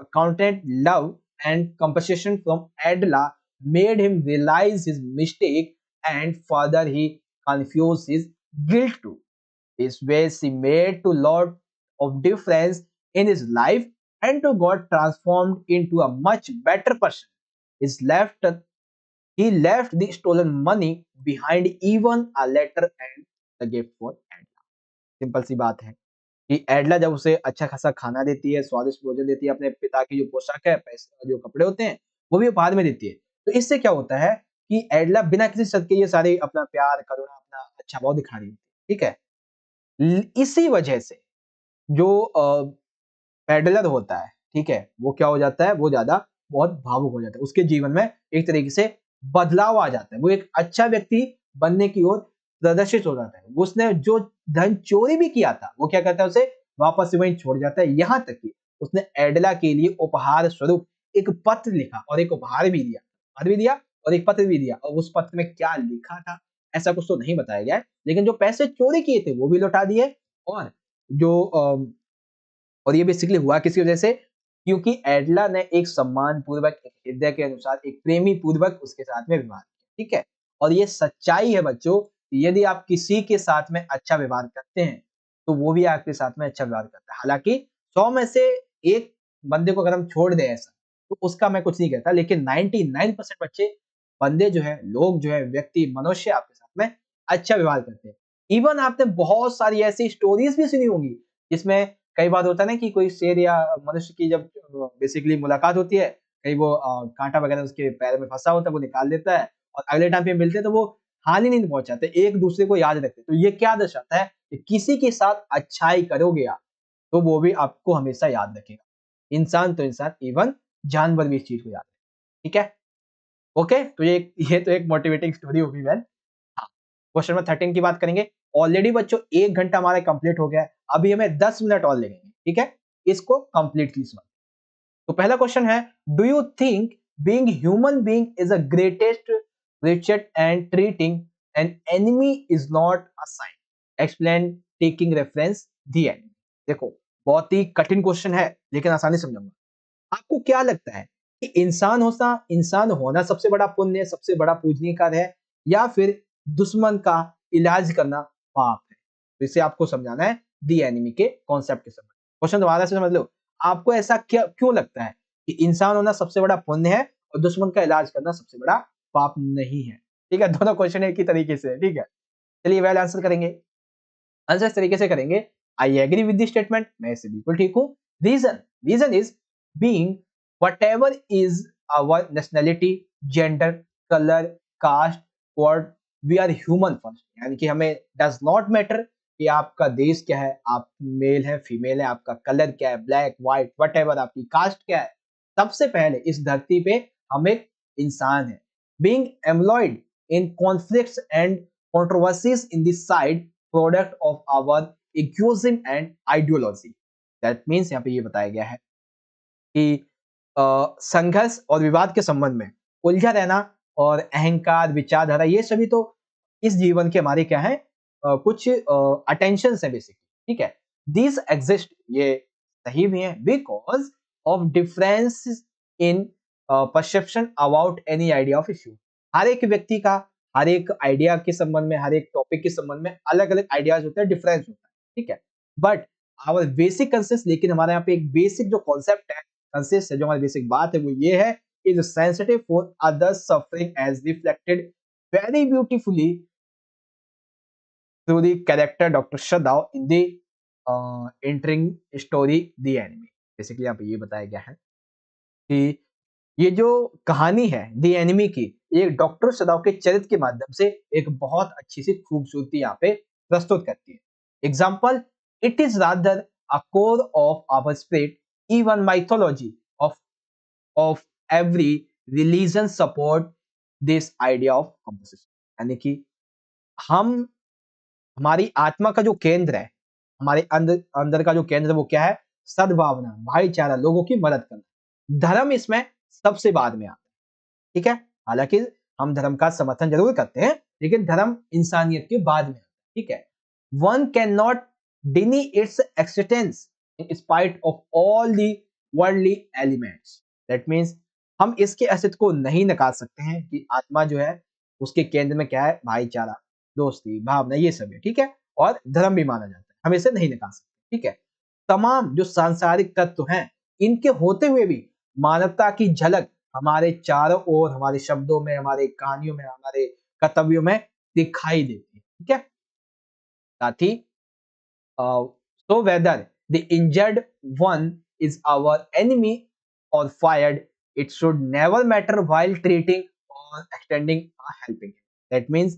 uncounted love and compassion from Adela made him realize his mistake, and further he confused his guilt too. This way she made to lot of difference in his life and to got transformed into a much better person. His left he left the stolen money behind, even a letter and the gift for Adela. Simple सी बात है कि एडला जब उसे अच्छा खासा खाना देती है, स्वादिष्ट भोजन देती है, अपने पिता की जो पोशाक है, पैसे जो कपड़े होते हैं, वो भी उपहार में देती है। तो इससे क्या होता है कि एडला बिना किसी शर्त के ये सारे अपना प्यार, करुणा, अपना अच्छा भाव दिखा रही होती है, ठीक है। इसी वजह से जो पेडलर होता है, ठीक है, वो क्या हो जाता है, वो ज्यादा बहुत भावुक हो जाता है, उसके जीवन में एक तरीके से बदलाव आ जाता है, वो एक अच्छा व्यक्ति बनने की ओर प्रदर्शित हो जाता है। उसने जो धन चोरी भी किया था, वो क्या करता है, उसे वापस से वहीं छोड़ जाता है, यहाँ तक कि उसने एडला के लिए उपहार स्वरूप एक पत्र लिखा और एक उपहार भी दिया और एक पत्र भी दिया, और उस पत्र में क्या लिखा था ऐसा कुछ तो नहीं बताया गया है, लेकिन जो पैसे चोरी किए थे वो भी लौटा दिए, और जो और ये बेसिकली हुआ किसकी वजह से, क्योंकि एडला ने एक सम्मान पूर्वक, एक हृदय के अनुसार, एक प्रेमी पूर्वक उसके साथ में व्यवहार किया, ठीक है। और ये सच्चाई है बच्चों, यदि आप किसी के साथ में अच्छा व्यवहार करते हैं, तो वो भी आपके साथ में अच्छा व्यवहार करता है। हालांकि 100 में से एक बंदे को अगर हम छोड़ दें ऐसा, तो उसका मैं कुछ नहीं कहता, लेकिन 99% बच्चे, बंदे जो है, लोग जो है, व्यक्ति, मनुष्य आपके साथ में अच्छा व्यवहार करते हैं। इवन आपने बहुत सारी ऐसी स्टोरीज भी सुनी होंगी जिसमें कई बार होता है ना कि कोई शेर या मनुष्य की जब बेसिकली मुलाकात होती है, कहीं वो कांटा वगैरह उसके पैर में फंसा होता है, वो निकाल देता है, और अगले टाइम पे मिलते हैं तो वो हानि नहीं पहुंचाते, एक दूसरे को याद रखते। तो ये क्या दर्शाता है कि किसी के साथ अच्छाई करोगे आप, तो वो भी आपको हमेशा याद रखेगा। इंसान तो इंसान, इवन जानवर भी इस चीज को याद रखेगा, ठीक है। ओके, तो ये तो एक मोटिवेटिंग स्टोरी होगी वेल। हाँ, क्वेश्चन नंबर 13 की बात करेंगे। ऑलरेडी बच्चों 1 घंटा हमारा कंप्लीट हो गया है, अभी हमें 10 मिनट और लगेंगे, ठीक है। इसको कंप्लीटली समझ। तो पहला क्वेश्चन है, do you think being human being is a greatest wretched and treating an enemy is not a sin, explain taking reference the enemy. देखो बहुत ही कठिन क्वेश्चन है लेकिन आसानी से समझाऊंगा। आपको क्या लगता है कि इंसान होना सबसे बड़ा पुण्य, सबसे बड़ा पूजनीय कार्य है, या फिर दुश्मन का इलाज करना पाप है? तो इसे आपको समझाना है दी एनिमी के कॉन्सेप्ट के समझ। क्वेश्चन दोबारा से समझ लो, आपको ऐसा क्या क्यों लगता है कि इंसान होना सबसे बड़ा पुण्य है और दुश्मन का इलाज करना सबसे बड़ा पाप नहीं है? ठीक है, दोनों क्वेश्चन एक ही तरीके से है, ठीक है। चलिए वेल आंसर करेंगे। आंसर इस तरीके से करेंगे, I agree with this statement, मैं इससे बिल्कुल ठीक हूं। Reason reason is being whatever is our nationality, gender, colour, caste, word, we are human first. यानी कि हमें डज नॉट मैटर कि आपका देश क्या है, आप मेल है, फीमेल है, आपका कलर क्या है, ब्लैक, व्हाइट, व्हाटएवर, आपकी कास्ट क्या है, सबसे पहले इस धरती पे हम एक इंसान है। Being employed in conflicts and controversies in the side product of our egoism and ideology। That means यहाँ पे ये बताया गया है कि संघर्ष और विवाद के संबंध में उलझा रहना और अहंकार, विचारधारा, ये सभी तो इस जीवन के हमारे क्या है, कुछ अटेंशन है बेसिकली, ठीक है। दिस एग्जिस्ट, ये सही भी है, because of difference in perception about any idea of issue. हर एक व्यक्ति का हर एक आइडिया के संबंध में, हर एक टॉपिक के संबंध में अलग अलग आइडियाज होते हैं, डिफरेंस होता है, ठीक है। बट आवर बेसिक कंसेप्ट, लेकिन हमारे यहाँ पे एक बेसिक जो कॉन्सेप्ट है, कंसेप्ट है, जो हमारी बेसिक बात है वो ये है, is sensitive for others suffering as reflected very beautifully through the character doctor Sadao in the entering story the enemy. Basically यहाँ पे ये बताया गया है कि ये जो कहानी है द एनिमी की, ये डॉक्टर सदाव के चरित्र के माध्यम से एक बहुत अच्छी सी खूबसूरती यहाँ पे प्रस्तुत करती है। Example, it is rather a core of our spirit, even mythology of every religion support this idea of composition. यानी कि हम, हमारी आत्मा का जो केंद्र है, हमारे अंदर अंदर का जो केंद्र है वो क्या है? सद्भावना, भाईचारा, लोगों की मदद करना। धर्म इसमें सबसे बाद में आता है, ठीक है। हालांकि हम धर्म का समर्थन जरूर करते हैं, लेकिन धर्म इंसानियत के बाद में आता है, ठीक है। वन कैन नॉट डिनी it's existence in spite of all the worldly elements. That means हम इसके अस्तित्व को नहीं नकार सकते हैं कि आत्मा जो है उसके केंद्र में क्या है? भाईचारा, दोस्ती, भावना, ये सब है, ठीक है। और धर्म भी माना जाता है, हम इसे नहीं नकार सकते, ठीक है। तमाम जो सांसारिक तत्व हैं, इनके होते हुए भी मानवता की झलक हमारे चारों ओर, हमारे शब्दों में, हमारे कहानियों में, हमारे कर्तव्यों में दिखाई देती है, ठीक है। साथ ही so whether the injured one is our enemy or fired, it should never matter while treating or extending a helping hand। That means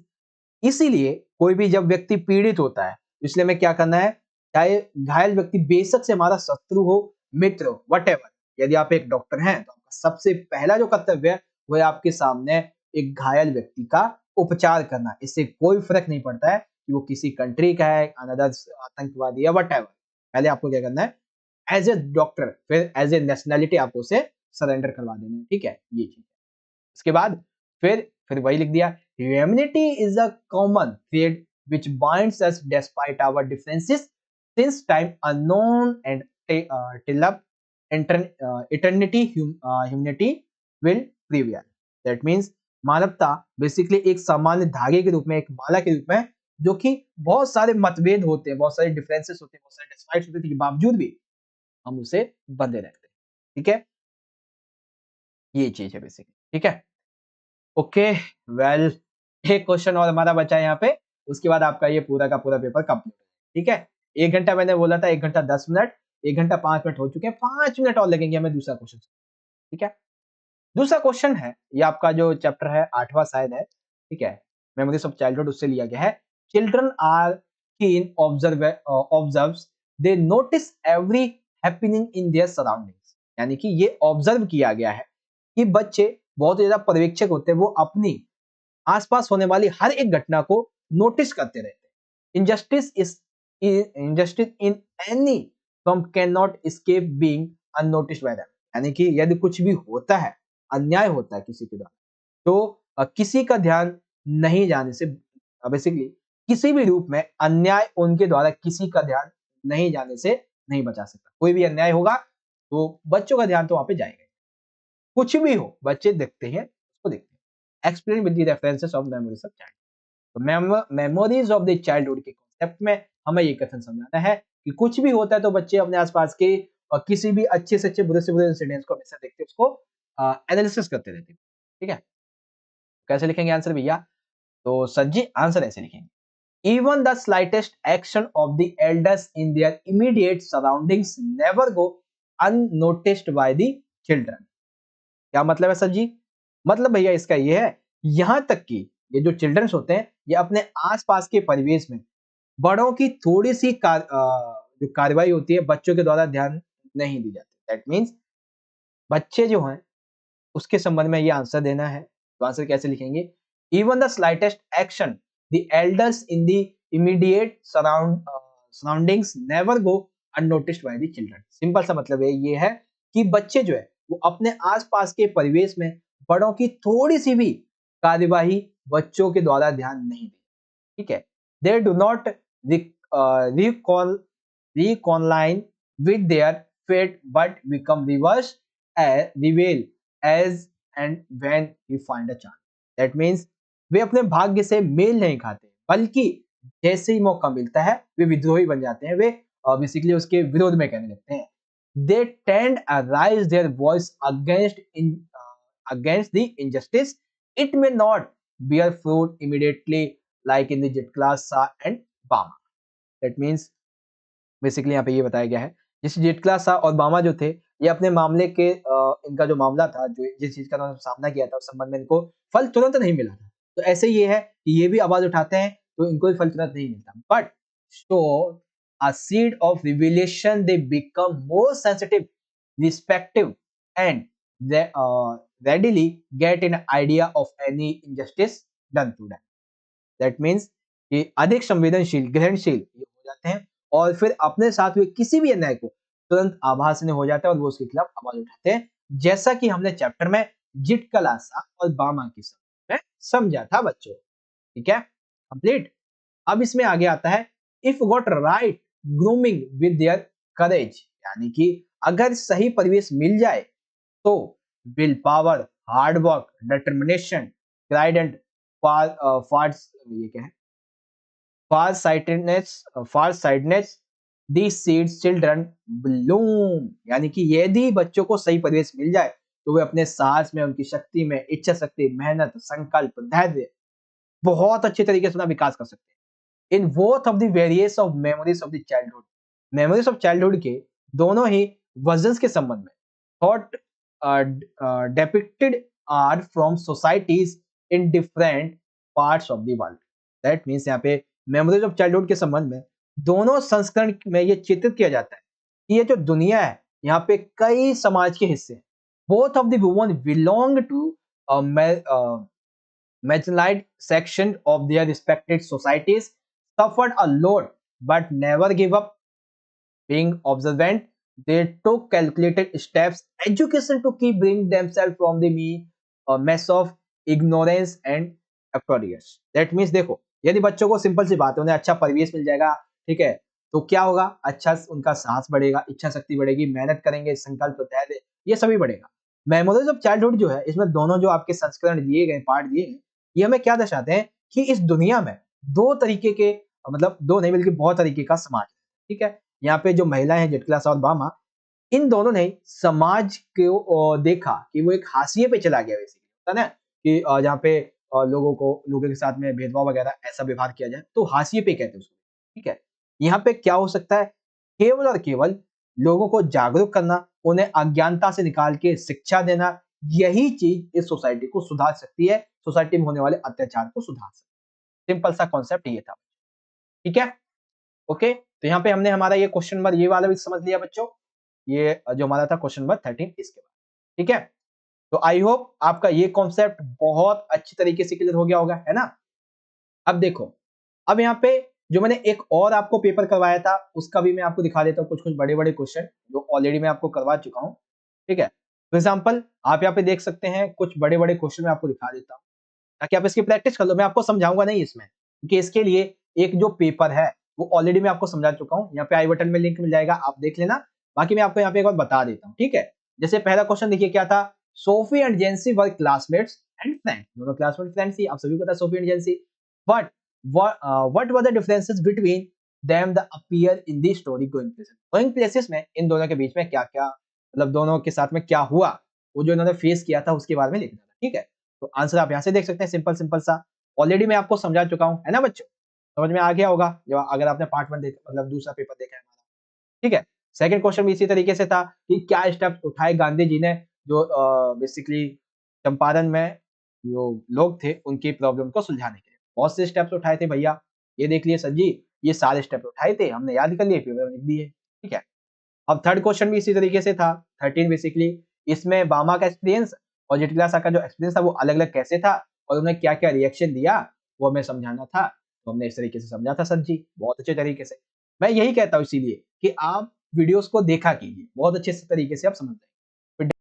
इसीलिए कोई भी जब व्यक्ति पीड़ित होता है, इसलिए हमें क्या करना है? चाहे घायल व्यक्ति बेशक से हमारा शत्रु हो, मित्र हो, वटेवर, यदि आप एक डॉक्टर हैं तो आपका सबसे पहला जो कर्तव्य है वो है आपके सामने एक घायल व्यक्ति का उपचार करना। इससे कोई फर्क नहीं पड़ता है कि वो किसी कंट्री का है, अनदर आतंकवादी या वटेवर। पहले आपको क्या करना है? एज ए डॉक्टर, फिर एज ए नेशनैलिटी आपको उसे सरेंडर करवा देना है, ठीक है। ये चीज इसके बाद फिर वही लिख दिया, humanity is a common thread which binds us despite our differences since time unknown and till up eternity humanity will prevail। That means मानवता बेसिकली एक सामान्य धागे के रूप में, एक माला के रूप में, जो कि बहुत सारे मतभेद होते हैं, बहुत सारे डिफरेंसेस होते हैं, बहुत सारे डिस्पाइट्स होते हैं, के बावजूद भी हम उसे बंधे रहते हैं, ठीक है। ये चीज है बेसिकली, ठीक है। ओके, वेल एक क्वेश्चन और हमारा बचा है यहाँ पे, उसके बाद आपका ये पूरा का पूरा पेपर कंप्लीट, ठीक है। 1 घंटा मैंने बोला था, 1 घंटा 10 मिनट, 1 घंटा 5 मिनट हो चुके हैं, 5 मिनट और लगेंगे हमें दूसरा क्वेश्चन, ठीक है। दूसरा क्वेश्चन है, ये आपका जो चैप्टर है 8वां शायद है, ठीक है, मेमोरीज ऑफ चाइल्डहुड, उससे लिया गया है। Children are keen observes, they notice every happening in their surroundings. यानी कि ये ऑब्जर्व किया गया है कि बच्चे बहुत ज्यादा पर्यवेक्षक होते हैं, वो अपनी आसपास होने वाली हर एक घटना को नोटिस करते रहते हैं। Injustice in any from can not escape being unnoticed bye them, यानी कि यदि कुछ भी होता है, अन्याय होता है किसी के द्वारा, तो किसी का ध्यान नहीं जाने से, बेसिकली किसी भी रूप में अन्याय उनके द्वारा किसी का ध्यान नहीं जाने से नहीं बचा सकता। कोई भी अन्याय होगा तो बच्चों का ध्यान तो वहां पे जाएगा। कुछ भी हो बच्चे देखते हैं, उसको देखते हैं। Explain with the references of memories of child. तो मेमोरीज ऑफ द चाइल्डहुड के कॉन्सेप्ट में हमें ये कथन समझाना है कि कुछ भी होता है तो बच्चे अपने आसपास के किसी भी अच्छे से अच्छे, बुरे से बुरे इंसिडेंट्स को हमेशा देखते हैं, उसको एनालिसिस करते रहते हैं। ठीक है, कैसे लिखेंगे आंसर भैया? तो सर जी आंसर ऐसे लिखेंगे, even the slightest action of the elders in their immediate surroundings never go unnoticed by the children। क्या मतलब है सर जी? मतलब भैया इसका ये है, यहां तक कि ये जो चिल्ड्रंस होते हैं ये अपने आसपास के परिवेश में बड़ों की थोड़ी सी जो कार्रवाई होती है बच्चों के द्वारा ध्यान नहीं दी जाती। दैट मीन्स बच्चे जो हैं उसके संबंध में ये आंसर देना है। तो आंसर कैसे लिखेंगे? Even the slightest action the elders in the immediate surroundings never go unnoticed by the children. Simple सा मतलब ये है कि बच्चे जो है वो अपने आसपास के परिवेश में बड़ों की थोड़ी सी भी कार्यवाही बच्चों के द्वारा ध्यान नहीं देते। ठीक है, they do not recall reconcile with their fate but become reverse reveal as and when we find a chance। That means वे अपने भाग्य से मेल नहीं खाते, बल्कि जैसे ही मौका मिलता है वे विद्रोही बन जाते हैं, वे बेसिकली उसके विरोध में कहने लगते हैं। They tend to raise their voice against the injustice, it may not bear fruit immediately like in the Jitlasa and Bama। That means basically यहाँ पे ये बताया गया है, जैसे जेटला शाह और बामा जो थे, ये अपने मामले के इनका जो मामला था, जो जिस चीज का उन्होंने सामना किया था, उस संबंध में इनको फल तुरंत नहीं मिला था। तो ऐसे ये है कि ये भी आवाज उठाते हैं तो इनको भी फल तुरंत नहीं मिलता, but so a seed of revelation they become more sensitive, respective and they readily get an idea of any injustice done to them। That means कि अधिक संवेदनशील, ग्रहणशील ये हो जाते हैं और फिर अपने साथ हुए किसी भी अन्याय को तुरंत आभास हो जाते हैं और वो उसके खिलाफ आवाज उठाते हैं, जैसा कि हमने चैप्टर में जिटकलासा और बामा की में समझा था बच्चों। ठीक है, कंप्लीट। अब इसमें आगे आता है, if got right grooming with their courage, यानी कि अगर सही परिवेश मिल जाए तो will power, hard work, determination, guidance, ये क्या है, far sightedness, these seeds children bloom। यानी कि यदि बच्चों को सही परिवेश मिल जाए तो वे अपने साहस में, उनकी शक्ति में, इच्छा शक्ति, मेहनत, संकल्प, धैर्य बहुत अच्छे तरीके से अपना विकास कर सकते हैं। In both of the various of memories of the childhood, memories of childhood के दोनों ही वर्जन्स के संबंध में thought depicted are from societies in different parts of the world। That means यहाँ पे मेमोरीज ऑफ चाइल्डहुड के संबंध में दोनों संस्करण में ये चित्रित किया जाता है कि ये जो दुनिया है यहाँ पे कई समाज के हिस्से हैं। Both of the women belong to marginalized section of their respected societies, suffered a lot but never gave up being observant। They took calculated steps, education to keep bring themselves from the mess of ignorance and aquarius। That means देखो, यदि बच्चों को simple सी बात है, उन्हें अच्छा परिवेश मिल जाएगा, ठीक है, तो क्या होगा, अच्छा उनका साहस बढ़ेगा, इच्छा शक्ति बढ़ेगी, मेहनत करेंगे, संकल्प, धैर्य, ये सभी बढ़ेगा। मेमोरीज ऑफ चाइल्डहुड जो है, इसमें दोनों जो आपके संस्करण दिए गए, पार्ट दिए गए, ये हमें क्या दर्शाते हैं कि इस दुनिया में दो तरीके के, मतलब दो नहीं बल्कि बहुत तरीके का समाज है। ठीक है, यहाँ पे जो महिलाएं हैं जिटक्लासा और बामा, इन दोनों ने समाज को देखा कि वो एक हाशिए पे चला गया, वैसे होता ना कि जहाँ पे लोगों के साथ में भेदभाव वगैरह ऐसा व्यवहार किया जाए तो हाशिए पे कहते हैं उसको। ठीक है, यहाँ पे क्या हो सकता है, केवल और केवल लोगों को जागरूक करना, उन्हें अज्ञानता से निकाल के शिक्षा देना, यही चीज इस सोसाइटी को सुधार सकती है, सोसाइटी में होने वाले अत्याचार को सुधार सकती है। सिंपल सा कॉन्सेप्ट ये था। ठीक है, ओके, तो यहाँ पे हमने हमारा ये क्वेश्चन नंबर ये वाला भी समझ लिया बच्चों, ये जो हमारा था क्वेश्चन नंबर 13 इसके बाद। ठीक है, तो आई होप आपका ये कॉन्सेप्ट बहुत अच्छी तरीके से क्लियर हो गया होगा, है ना। अब देखो, अब यहाँ पे जो मैंने एक और आपको पेपर करवाया था उसका भी मैं आपको दिखा देता हूँ कुछ बड़े क्वेश्चन जो ऑलरेडी मैं आपको करवा चुका हूँ। ठीक है, फॉर एग्जाम्पल आप यहाँ पे देख सकते हैं कुछ बड़े क्वेश्चन मैं आपको दिखा देता हूँ ताकि आप इसकी प्रैक्टिस कर लो। मैं आपको समझाऊंगा नहीं इसमें, क्योंकि इसके लिए एक जो पेपर है वो ऑलरेडी मैं आपको समझा चुका हूँ। यहाँ पे आई बटन में लिंक मिल जाएगा, आप देख लेना। बाकी मैं आपको यहाँ पे एक बार बता देता हूँ। ठीक है, जैसे पहला क्वेश्चन देखिए क्या था, Sophie and जेंसी were classmates and friends, दोनों क्लासमेट फ्रेंड्स थी, आप सभी को पता है Sophie and जेंसी। But what were the differences between them that appear in the story going places? Going places में इन दोनों के बीच में क्या क्या, मतलब दोनों के साथ में क्या हुआ, वो जो इन्होंने फेस किया था उसके बारे में लिखना था। ठीक है, तो आंसर आप यहाँ से देख सकते हैं, सिंपल सिंपल सा, ऑलरेडी मैं आपको समझा चुका हूँ, है ना बच्चों? समझ में आ गया होगा जो अगर आपने पार्ट 1 देखा, मतलब दूसरा पेपर देखा है हमारा। ठीक है, सेकंड क्वेश्चन भी इसी तरीके से था कि क्या स्टेप्स उठाए गांधी जी ने जो बेसिकली चंपारण में जो लोग थे उनकी प्रॉब्लम को सुलझाने के लिए। बहुत से स्टेप्स उठाए थे भैया, ये देख लिए सर जी, ये सारे स्टेप उठाए थे, हमने याद कर लिए, पेपर में लिख दिए। ठीक है, अब थर्ड क्वेश्चन भी इसी तरीके से था, 13 बेसिकली, इसमें बामा का एक्सपीरियंस और जिटक्लासा का जो एक्सपीरियंस था वो अलग-अलग कैसे था और उन्होंने क्या-क्या रिएक्शन दिया वो हमें समझाना था। तो हमने इस तरीके से समझा था सर जी, बहुत अच्छे तरीके से। मैं यही कहता हूँ इसीलिए कि आप वीडियोस को देखा कीजिए, बहुत अच्छे से तरीके से आप समझ जाएंगे।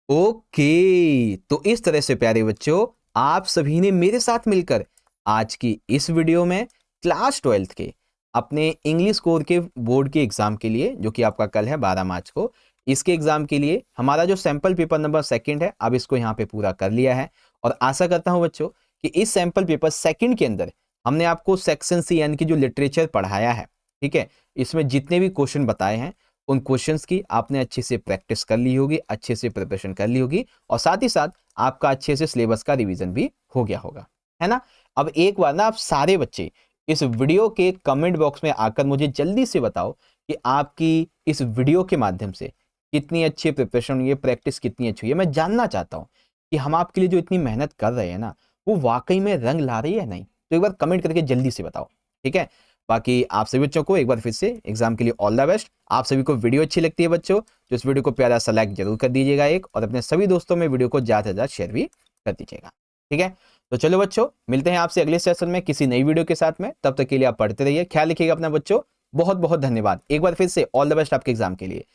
ओके, तो इस तरह से प्यारे बच्चों आप सभी ने मेरे साथ मिलकर आज की इस वीडियो में क्लास 12th के अपने इंग्लिश कोर के बोर्ड के एग्जाम के लिए, जो कि आपका कल है 12 मार्च को, इसके एग्जाम के लिए हमारा जो सैंपल पेपर नंबर 2 है, अब इसको यहाँ पे पूरा कर लिया है। और आशा करता हूँ बच्चों कि इस सैंपल पेपर 2 के अंदर हमने आपको सेक्शन सी यानी कि जो लिटरेचर पढ़ाया है, ठीक है, इसमें जितने भी क्वेश्चन बताए हैं उन क्वेश्चंस की आपने अच्छे से प्रैक्टिस कर ली होगी, अच्छे से प्रिपरेशन कर ली होगी, और साथ ही साथ आपका अच्छे से सिलेबस का रिवीजन भी हो गया होगा, है ना। अब एक बार ना आप सारे बच्चे इस वीडियो के कमेंट बॉक्स में आकर मुझे जल्दी से बताओ कि आपकी इस वीडियो के माध्यम से कितनी अच्छी प्रिपरेशन हुई है, प्रैक्टिस कितनी अच्छी हुई है। मैं जानना चाहता हूं कि हम आपके लिए जो इतनी मेहनत कर रहे हैं ना, वो वाकई में रंग ला रही है नहीं। तो एक बार कमेंट करके जल्दी से बताओ, ठीक है। बाकी आप सभी बच्चों को एक बार फिर से एग्जाम के लिए ऑल द बेस्ट। आप सभी को वीडियो अच्छी लगती है बच्चों तो इस वीडियो को प्यारा सा लाइक जरूर कर दीजिएगा एक, और अपने सभी दोस्तों में वीडियो को ज्यादा से ज्यादा शेयर भी कर दीजिएगा, ठीक है। तो चलो बच्चों, मिलते हैं आपसे अगले सेशन में किसी नई वीडियो के साथ में। तब तक के लिए आप पढ़ते रहिए, ख्याल रखिएगा अपना बच्चों। बहुत बहुत धन्यवाद एक बार फिर से, ऑल द बेस्ट आपके एग्जाम के लिए।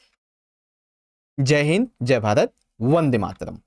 जय हिंद, जय भारत, वंदे मातरम।